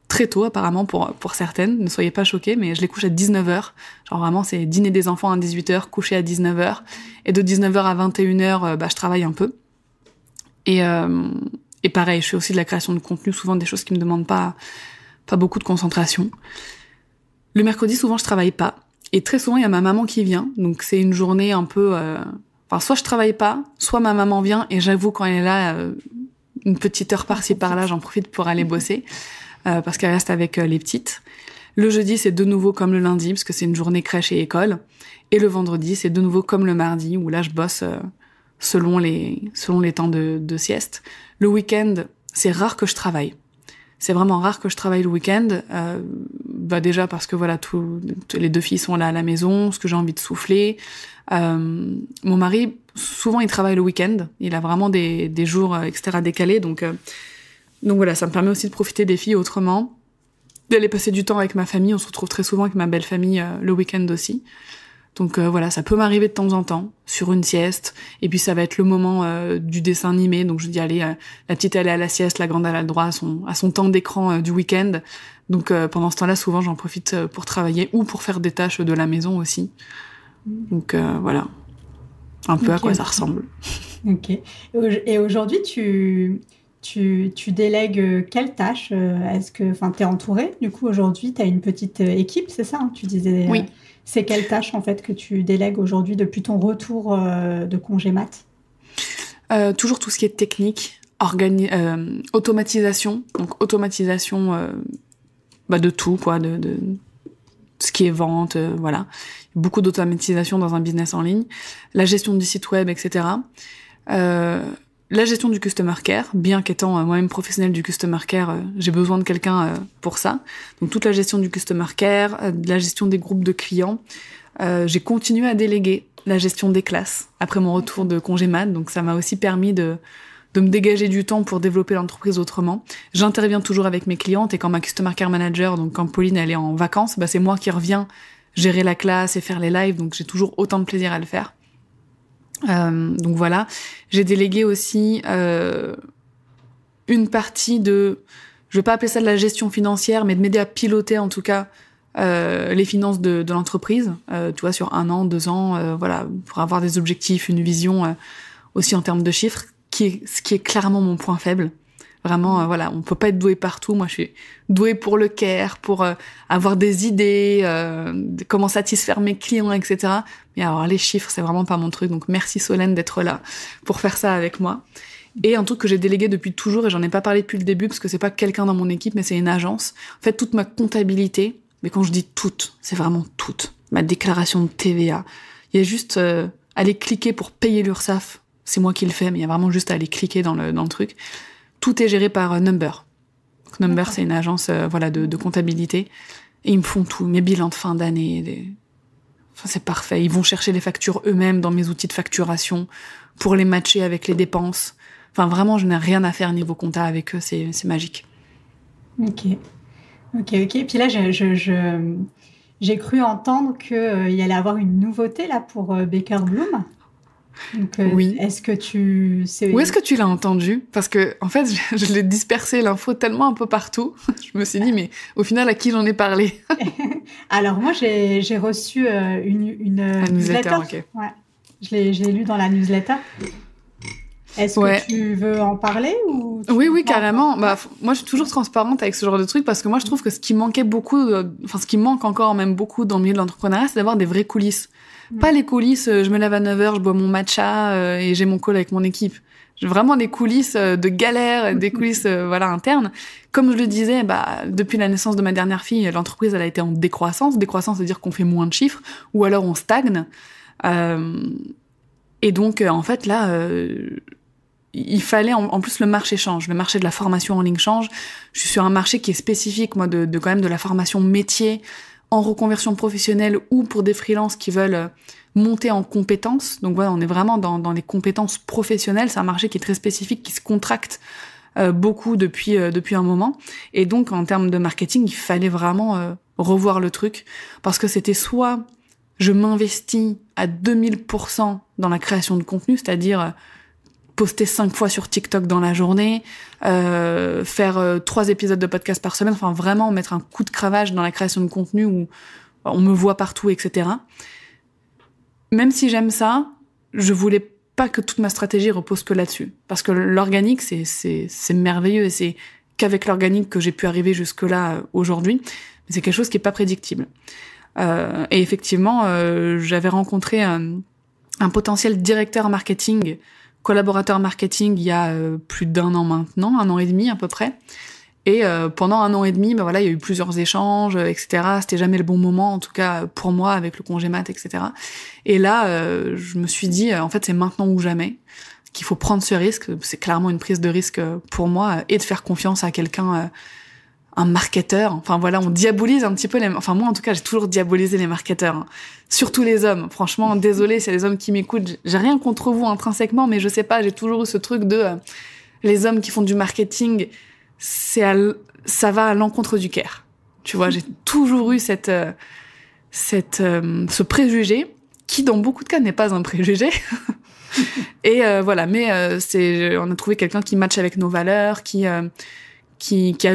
très tôt, apparemment, pour certaines. Ne soyez pas choqués, mais je les couche à 19h. Genre vraiment, c'est dîner des enfants à 18h, coucher à 19h. Et de 19h à 21h, je travaille un peu. Et pareil, je fais aussi de la création de contenu, souvent des choses qui me demandent pas beaucoup de concentration. Le mercredi, souvent, je travaille pas. Et très souvent, il y a ma maman qui vient. Donc, c'est une journée un peu... soit je travaille pas, soit ma maman vient. Et j'avoue, quand elle est là... une petite heure par-ci par-là, j'en profite pour aller bosser parce qu'elle reste avec les petites. Le jeudi, c'est de nouveau comme le lundi parce que c'est une journée crèche et école. Et le vendredi, c'est de nouveau comme le mardi où là, je bosse selon les temps de sieste. Le week-end, c'est rare que je travaille. C'est vraiment rare que je travaille le week-end. Déjà parce que voilà, les 2 filles sont là à la maison, parce que j'ai envie de souffler. Mon mari, souvent, il travaille le week-end. Il a vraiment des jours extra-décalés. Donc voilà, ça me permet aussi de profiter des filles autrement. D'aller passer du temps avec ma famille. On se retrouve très souvent avec ma belle famille le week-end aussi. Donc voilà, ça peut m'arriver de temps en temps, sur une sieste. Et puis ça va être le moment du dessin animé. Donc je dis, allez, la petite, elle est à la sieste, la grande, elle a le droit à son temps d'écran du week-end. Donc pendant ce temps-là, souvent, j'en profite pour travailler ou pour faire des tâches de la maison aussi. Donc voilà, un peu à quoi ça ressemble. Ok. Et aujourd'hui, tu délègues quelles tâches? Est-ce que, t'es entourée? Du coup, aujourd'hui, tu as une petite équipe, c'est ça, hein, tu disais. Oui. C'est quelles tâches, en fait, que tu délègues aujourd'hui depuis ton retour de congé mat? Toujours tout ce qui est technique, automatisation. Donc, automatisation de tout, quoi, de ce qui est vente, voilà. Beaucoup d'automatisation dans un business en ligne. La gestion du site web, etc. La gestion du customer care, bien qu'étant moi-même professionnelle du customer care, j'ai besoin de quelqu'un pour ça. Donc toute la gestion du customer care, la gestion des groupes de clients. J'ai continué à déléguer la gestion des classes après mon retour de congé mat, donc ça m'a aussi permis de me dégager du temps pour développer l'entreprise autrement. J'interviens toujours avec mes clientes et quand ma customer care manager, donc quand Pauline elle est en vacances, c'est moi qui reviens gérer la classe et faire les lives, donc j'ai toujours autant de plaisir à le faire. Donc voilà, j'ai délégué aussi une partie de, je vais pas appeler ça de la gestion financière, mais de m'aider à piloter en tout cas les finances de l'entreprise, tu vois, sur 1 an, 2 ans, voilà, pour avoir des objectifs, une vision aussi en termes de chiffres, ce qui est clairement mon point faible. Vraiment, voilà, on peut pas être doué partout. Moi, je suis douée pour le care, pour avoir des idées, de comment satisfaire mes clients, etc. Mais alors, les chiffres, c'est vraiment pas mon truc. Donc, merci Solène d'être là pour faire ça avec moi. Et un truc que j'ai délégué depuis toujours, et j'en ai pas parlé depuis le début, parce que c'est pas quelqu'un dans mon équipe, mais c'est une agence. En fait, toute ma comptabilité, mais quand je dis toute, c'est vraiment toute. Ma déclaration de TVA. Il y a juste aller cliquer pour payer l'URSSAF. C'est moi qui le fais, mais il y a vraiment juste à aller cliquer dans le truc. Tout est géré par Number. Donc, Number, c'est une agence de comptabilité. Et ils me font tout, mes bilans de fin d'année. Enfin, c'est parfait. Ils vont chercher les factures eux-mêmes dans mes outils de facturation pour les matcher avec les dépenses. Enfin, vraiment, je n'ai rien à faire niveau compta avec eux. C'est magique. Ok. Puis là, j'ai cru entendre qu'il y allait avoir une nouveauté là pour Baker Bloom. Donc, oui. Est-ce que tu sais... Où est-ce que tu l'as entendu? Parce que, en fait, je l'ai dispersé l'info tellement un peu partout. Je me suis dit, mais au final, à qui j'en ai parlé? Alors, moi, j'ai reçu une newsletter. Okay. Ouais. Je l'ai lu dans la newsletter. Est-ce que tu veux en parler ou Oui, carrément. Moi, je suis toujours transparente avec ce genre de trucs parce que moi, je trouve que ce qui manquait beaucoup, ce qui manque encore même beaucoup dans le milieu de l'entrepreneuriat, c'est d'avoir des vraies coulisses. Pas les coulisses, je me lève à 9h, je bois mon matcha et j'ai mon call avec mon équipe. J'ai vraiment des coulisses de galère, des coulisses internes. Comme je le disais, depuis la naissance de ma dernière fille, l'entreprise elle a été en décroissance. Décroissance, c'est-à-dire qu'on fait moins de chiffres ou alors on stagne. Et donc, en fait, là... il fallait, en plus, le marché change. Le marché de la formation en ligne change. Je suis sur un marché qui est spécifique, moi, de quand même de la formation métier en reconversion professionnelle ou pour des freelances qui veulent monter en compétences. Donc voilà, on est vraiment dans les compétences professionnelles. C'est un marché qui est très spécifique, qui se contracte beaucoup depuis un moment. Et donc, en termes de marketing, il fallait vraiment revoir le truc parce que c'était soit je m'investis à 2000% dans la création de contenu, c'est-à-dire poster 5 fois sur TikTok dans la journée, faire 3 épisodes de podcast par semaine, enfin vraiment mettre un coup de cravache dans la création de contenu où on me voit partout, etc. Même si j'aime ça, je voulais pas que toute ma stratégie repose que là-dessus. Parce que l'organique, c'est merveilleux et c'est qu'avec l'organique que j'ai pu arriver jusque-là aujourd'hui. Mais c'est quelque chose qui est pas prédictible. Et effectivement, j'avais rencontré un potentiel directeur marketing, collaborateur marketing il y a plus d'1 an maintenant, 1 an et demi à peu près. Et pendant 1 an et demi, il y a eu plusieurs échanges, etc. C'était jamais le bon moment, en tout cas pour moi, avec le congé mat, etc. Et là, je me suis dit, en fait, c'est maintenant ou jamais qu'il faut prendre ce risque. C'est clairement une prise de risque pour moi et de faire confiance à quelqu'un, un marketeur. Enfin voilà, on diabolise un petit peu Enfin moi, en tout cas, j'ai toujours diabolisé les marketeurs. Hein. Surtout les hommes. Franchement, désolé, c'est les hommes qui m'écoutent. J'ai rien contre vous intrinsèquement, mais je sais pas, j'ai toujours eu ce truc de les hommes qui font du marketing, ça va à l'encontre du care. Tu vois, j'ai toujours eu ce préjugé qui, dans beaucoup de cas, n'est pas un préjugé. Et voilà, mais on a trouvé quelqu'un qui matche avec nos valeurs, qui a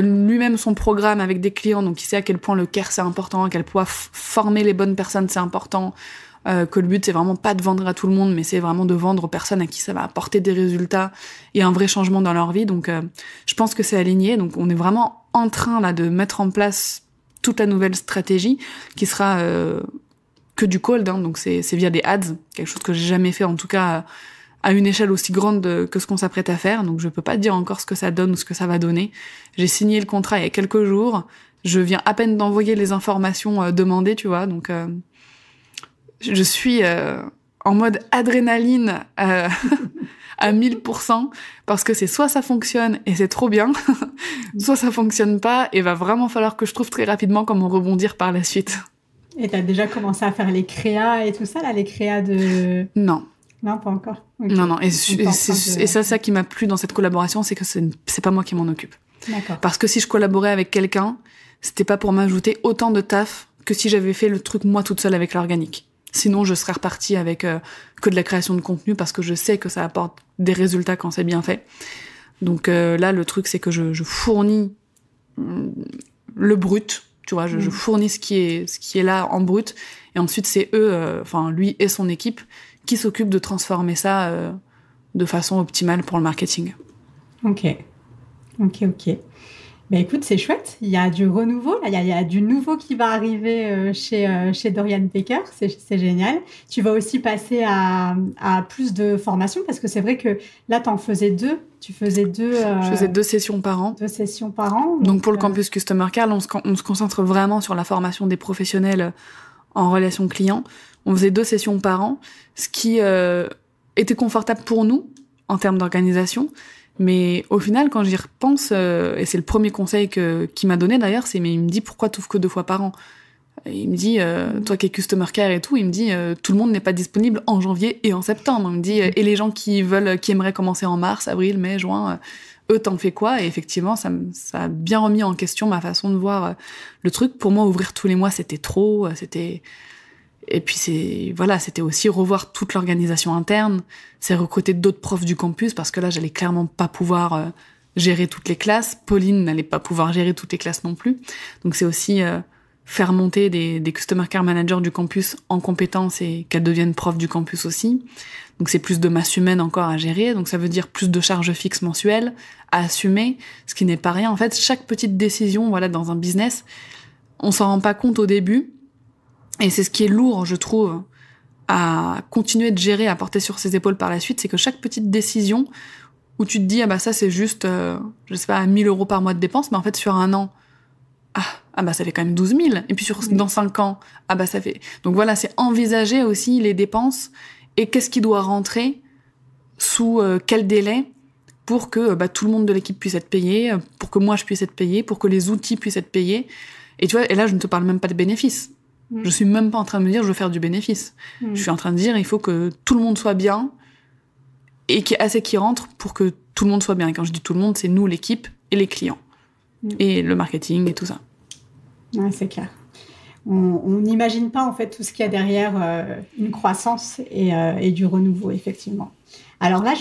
lui-même son programme avec des clients, donc qui sait à quel point le care c'est important, à quel point former les bonnes personnes c'est important, que le but c'est vraiment pas de vendre à tout le monde, mais c'est vraiment de vendre aux personnes à qui ça va apporter des résultats et un vrai changement dans leur vie. Donc je pense que c'est aligné. Donc on est vraiment en train là de mettre en place toute la nouvelle stratégie qui sera que du cold, hein, donc c'est via des ads, quelque chose que j'ai jamais fait en tout cas à une échelle aussi grande que ce qu'on s'apprête à faire. Donc je peux pas te dire encore ce que ça donne ou ce que ça va donner. J'ai signé le contrat il y a quelques jours. Je viens à peine d'envoyer les informations demandées, tu vois. Donc je suis en mode adrénaline à 1000% parce que c'est soit ça fonctionne et c'est trop bien, soit ça fonctionne pas et va vraiment falloir que je trouve très rapidement comment rebondir par la suite. Et t'as déjà commencé à faire les créas et tout ça, là, les créas de... Non. Non, pas encore. Okay. Non. Et ça qui m'a plu dans cette collaboration, c'est que c'est pas moi qui m'en occupe. D'accord. Parce que si je collaborais avec quelqu'un, c'était pas pour m'ajouter autant de taf que si j'avais fait le truc moi toute seule avec l'organique. Sinon, je serais repartie avec que de la création de contenu parce que je sais que ça apporte des résultats quand c'est bien fait. Donc là, le truc, c'est que je fournis le brut. Tu vois, je fournis ce qui est là en brut. Et ensuite, c'est eux, lui et son équipe, qui s'occupent de transformer ça de façon optimale pour le marketing. Ok. Ok, ok. Ben écoute, c'est chouette. Il y a du renouveau, là. Il y a du nouveau qui va arriver chez Dorian Baker. C'est génial. Tu vas aussi passer à plus de formations parce que c'est vrai que là, tu en faisais deux. Tu faisais deux. Je faisais 2 sessions par an. 2 sessions par an. Donc pour le campus Customer Care, là, on se concentre vraiment sur la formation des professionnels en relation client. On faisait 2 sessions par an, ce qui était confortable pour nous en termes d'organisation. Mais au final, quand j'y repense, et c'est le premier conseil qu'il m'a donné d'ailleurs, mais il me dit pourquoi t'ouvres que 2 fois par an. Et il me dit, toi qui es Customer Care et tout, il me dit tout le monde n'est pas disponible en janvier et en septembre. Il me dit et les gens qui aimeraient commencer en mars, avril, mai, juin, eux t'en fais quoi? Et effectivement, ça a bien remis en question ma façon de voir le truc. Pour moi, ouvrir tous les mois, c'était trop, Et puis c'était aussi revoir toute l'organisation interne, c'est recruter d'autres profs du campus parce que là j'allais clairement pas pouvoir gérer toutes les classes. Pauline n'allait pas pouvoir gérer toutes les classes non plus. Donc c'est aussi faire monter des Customer Care Managers du campus en compétences et qu'elles deviennent profs du campus aussi. Donc c'est plus de masse humaine encore à gérer. Donc ça veut dire plus de charges fixes mensuelles à assumer, ce qui n'est pas rien. En fait, chaque petite décision, dans un business, on s'en rend pas compte au début. Et c'est ce qui est lourd, je trouve, à continuer de gérer, à porter sur ses épaules par la suite, c'est que chaque petite décision où tu te dis, ça c'est juste, 1 000 € par mois de dépenses, mais en fait sur un an, ça fait quand même 12 000. Et puis dans 5 ans, ça fait... Donc voilà, c'est envisager aussi les dépenses et qu'est-ce qui doit rentrer sous quel délai pour que tout le monde de l'équipe puisse être payé, pour que moi je puisse être payé, pour que les outils puissent être payés. Et tu vois, et là je ne te parle même pas de bénéfices. Je suis même pas en train de me dire je veux faire du bénéfice. Je suis en train de dire il faut que tout le monde soit bien et qu'il y ait assez qui rentre pour que tout le monde soit bien. Et quand je dis tout le monde, c'est nous, l'équipe et les clients. Et le marketing et tout ça. Ouais, c'est clair. On n'imagine pas en fait tout ce qu'il y a derrière une croissance et du renouveau, effectivement. Alors là,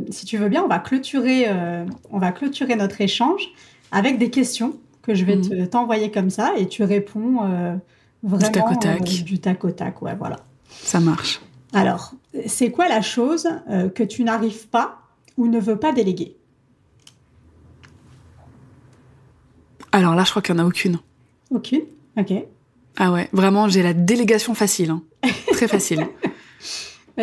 si tu veux bien, on va clôturer notre échange avec des questions que je vais t'envoyer comme ça et tu réponds... Vraiment, du tac au tac, ouais, voilà. Ça marche. Alors, c'est quoi la chose que tu n'arrives pas ou ne veux pas déléguer? Alors là, je crois qu'il n'y en a aucune. Aucune? Ok. Ah ouais, vraiment, j'ai la délégation facile. Hein. Très facile.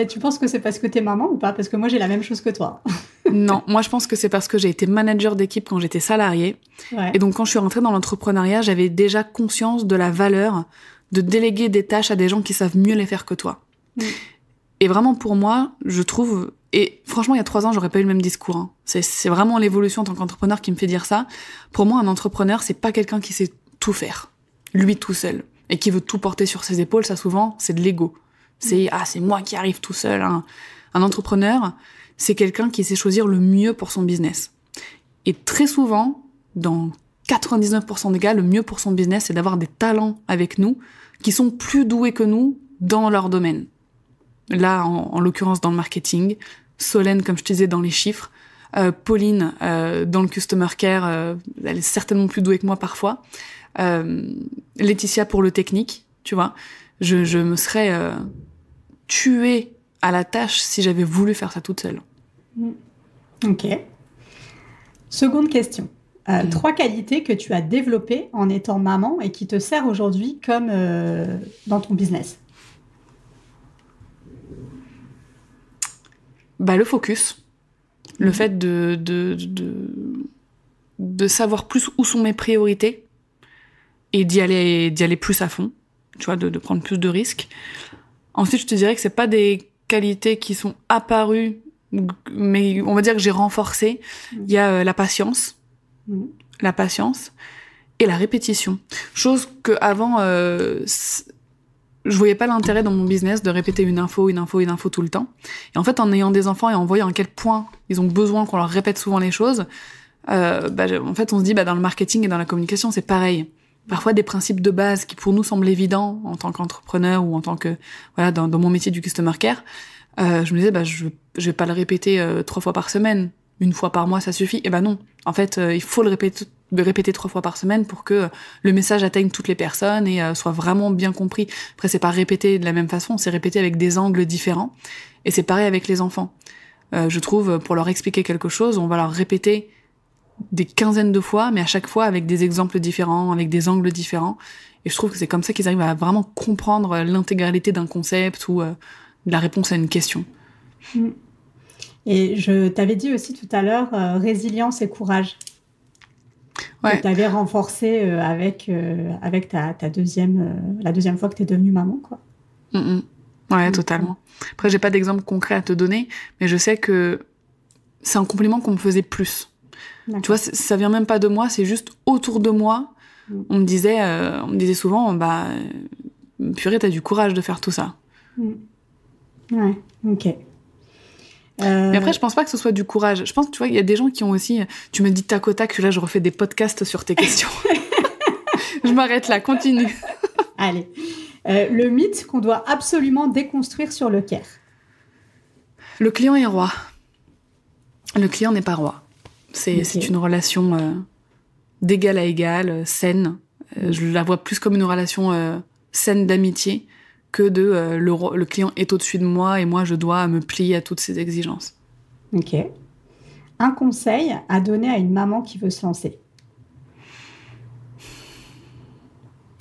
Tu penses que c'est parce que t'es maman ou pas? Parce que moi, j'ai la même chose que toi. Non, moi, je pense que c'est parce que j'ai été manager d'équipe quand j'étais salariée. Ouais. Et donc, quand je suis rentrée dans l'entrepreneuriat, j'avais déjà conscience de la valeur de déléguer des tâches à des gens qui savent mieux les faire que toi. Et vraiment, pour moi, je trouve... Et franchement, il y a 3 ans, j'aurais pas eu le même discours. Hein. C'est vraiment l'évolution en tant qu'entrepreneur qui me fait dire ça. Pour moi, un entrepreneur, c'est pas quelqu'un qui sait tout faire, lui tout seul, et qui veut tout porter sur ses épaules. Ça, souvent, c'est de l'ego. C'est moi qui arrive tout seul. Hein. Un entrepreneur, c'est quelqu'un qui sait choisir le mieux pour son business. Et très souvent, dans 99% des cas, le mieux pour son business, c'est d'avoir des talents avec nous qui sont plus doués que nous dans leur domaine. Là, en l'occurrence, dans le marketing. Solène, comme je te disais, dans les chiffres. Pauline, dans le customer care, elle est certainement plus douée que moi parfois. Laetitia pour le technique, tu vois. Je me serais tuée à la tâche si j'avais voulu faire ça toute seule. Ok. Seconde question. 3 qualités que tu as développées en étant maman et qui te servent aujourd'hui comme dans ton business. Le focus. Le fait de savoir plus où sont mes priorités et d'y aller plus à fond. Tu vois, de prendre plus de risques. Ensuite, je te dirais que c'est pas des qualités qui sont apparues, mais on va dire que j'ai renforcé. Il y a la patience et la répétition. Chose que avant, je voyais pas l'intérêt dans mon business de répéter une info tout le temps. Et en fait, en ayant des enfants et en voyant à quel point ils ont besoin qu'on leur répète souvent les choses, en fait, on se dit, dans le marketing et dans la communication, c'est pareil. Parfois, des principes de base qui pour nous semblent évidents en tant qu'entrepreneur ou en tant que, dans mon métier du customer care, je me disais, je vais pas le répéter 3 fois par semaine. 1 fois par mois, ça suffit. Et non. En fait, il faut le répéter 3 fois par semaine pour que le message atteigne toutes les personnes et soit vraiment bien compris. Après, c'est pas répété de la même façon, c'est répété avec des angles différents. Et c'est pareil avec les enfants. Je trouve, pour leur expliquer quelque chose, on va leur répéter des quinzaines de fois, mais à chaque fois avec des exemples différents, avec des angles différents. Et je trouve que c'est comme ça qu'ils arrivent à vraiment comprendre l'intégralité d'un concept ou de la réponse à une question. Et je t'avais dit aussi tout à l'heure, résilience et courage. Ouais. Que tu avais renforcé avec ta deuxième, la deuxième fois que tu es devenue maman, quoi. Ouais, totalement. Après, j'ai pas d'exemple concret à te donner, mais je sais que c'est un compliment qu'on me faisait plus. D'accord. Tu vois, ça vient même pas de moi, c'est juste autour de moi. On me disait souvent, purée, t'as du courage de faire tout ça. Ouais, ok. Mais après, je pense pas que ce soit du courage. Je pense que tu vois, il y a des gens qui ont aussi. Tu me dis tac au tac que là, je refais des podcasts sur tes questions. Je m'arrête là, continue. Allez. Le mythe qu'on doit absolument déconstruire sur le care. Le client est roi. Le client n'est pas roi. C'est une relation d'égal à égal, saine. Je la vois plus comme une relation saine d'amitié que le client est au-dessus de moi et moi, je dois me plier à toutes ses exigences. Ok. Un conseil à donner à une maman qui veut se lancer.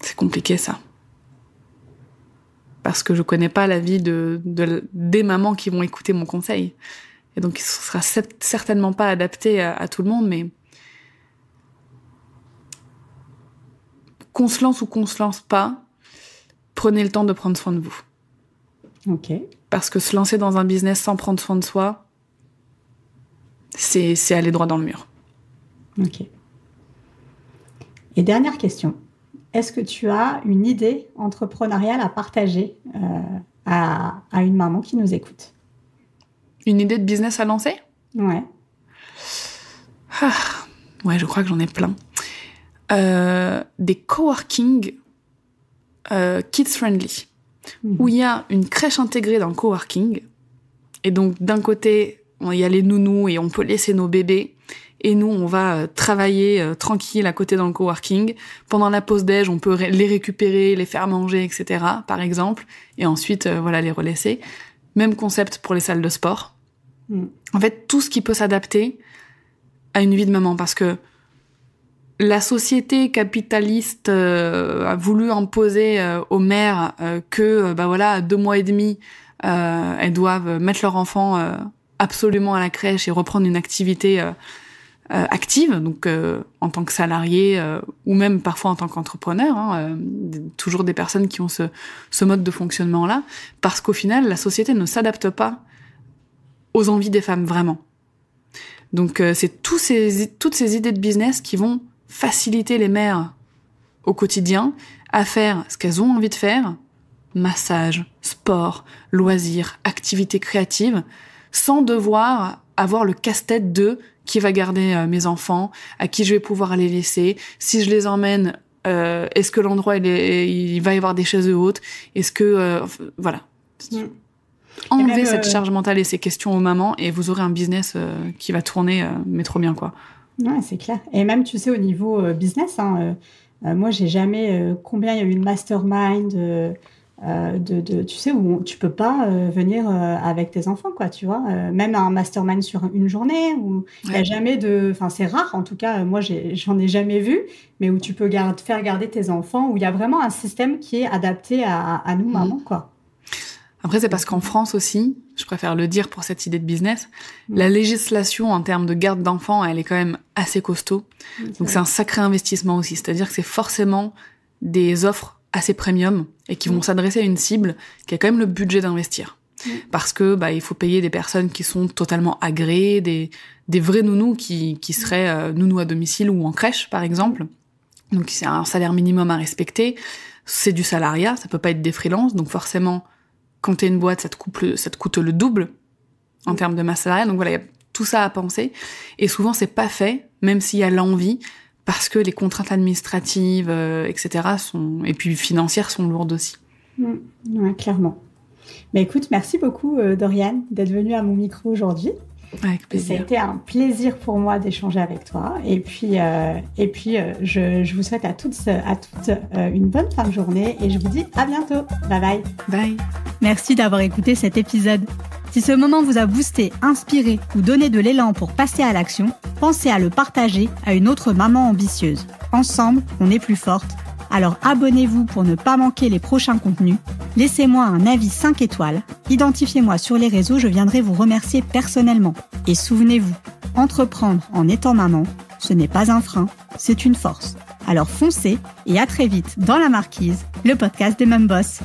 C'est compliqué, ça. Parce que je connais pas la vie des mamans qui vont écouter mon conseil. Et donc, ce sera certainement pas adapté à tout le monde, mais qu'on se lance ou qu'on se lance pas, prenez le temps de prendre soin de vous. Ok. Parce que se lancer dans un business sans prendre soin de soi, c'est aller droit dans le mur. Ok. Et dernière question. Est-ce que tu as une idée entrepreneuriale à partager à une maman qui nous écoute? Une idée de business à lancer? Ouais. Ouais, je crois que j'en ai plein. Des coworking kids-friendly, où il y a une crèche intégrée dans le coworking. Et donc, d'un côté, il y a les nounous et on peut laisser nos bébés. Et nous, on va travailler tranquille à côté dans le coworking. Pendant la pause déj, on peut les récupérer, les faire manger, etc., par exemple. Et ensuite, les relaisser. Même concept pour les salles de sport. En fait, tout ce qui peut s'adapter à une vie de maman. Parce que la société capitaliste a voulu imposer aux mères que, à 2 mois et demi, elles doivent mettre leur enfant absolument à la crèche et reprendre une activité active, donc en tant que salarié ou même parfois en tant qu'entrepreneur, toujours des personnes qui ont ce mode de fonctionnement-là, parce qu'au final, la société ne s'adapte pas aux envies des femmes vraiment. Donc c'est toutes ces idées de business qui vont faciliter les mères au quotidien à faire ce qu'elles ont envie de faire, massage, sport, loisirs, activités créatives, sans devoir avoir le casse-tête de qui va garder mes enfants, à qui je vais pouvoir les laisser, si je les emmène, est-ce que l'endroit il va y avoir des chaises hautes, est-ce que voilà. Enlevez cette charge mentale et ces questions aux mamans et vous aurez un business qui va tourner mais trop bien, quoi. Ouais, c'est clair. Et même, tu sais, au niveau business, moi, j'ai jamais... combien il y a eu de mastermind, tu sais, où tu peux pas venir avec tes enfants, quoi, tu vois. Même un mastermind sur une journée, où il n'y a jamais de... Enfin, c'est rare, en tout cas, moi, j'en ai jamais vu, mais où tu peux faire garder tes enfants, où il y a vraiment un système qui est adapté à nous, mamans, quoi. Après, c'est parce qu'en France aussi, je préfère le dire pour cette idée de business, la législation en termes de garde d'enfants, elle est quand même assez costaud. Donc c'est un sacré investissement aussi. C'est-à-dire que c'est forcément des offres assez premium et qui vont s'adresser à une cible qui a quand même le budget d'investir. Parce que il faut payer des personnes qui sont totalement agréées, des vrais nounous qui seraient nounous à domicile ou en crèche, par exemple. Donc c'est un salaire minimum à respecter. C'est du salariat, ça peut pas être des freelances. Donc forcément, quand t'es une boîte, ça te coûte le double en termes de masse salariale. Donc voilà, il y a tout ça à penser. Et souvent, c'est pas fait, même s'il y a l'envie, parce que les contraintes administratives, etc., et puis financières sont lourdes aussi. Ouais, clairement. Mais écoute, merci beaucoup, Doriane, d'être venue à mon micro aujourd'hui. Avec plaisir. Ça a été un plaisir pour moi d'échanger avec toi. Et puis, je vous souhaite à toutes une bonne fin de journée et je vous dis à bientôt. Bye bye. Bye. Merci d'avoir écouté cet épisode. Si ce moment vous a boosté, inspiré ou donné de l'élan pour passer à l'action, pensez à le partager à une autre maman ambitieuse. Ensemble, on est plus forte. Alors abonnez-vous pour ne pas manquer les prochains contenus. Laissez-moi un avis 5 étoiles. Identifiez-moi sur les réseaux, je viendrai vous remercier personnellement. Et souvenez-vous, entreprendre en étant maman, ce n'est pas un frein, c'est une force. Alors foncez et à très vite dans La Marquise, le podcast des Mom Boss.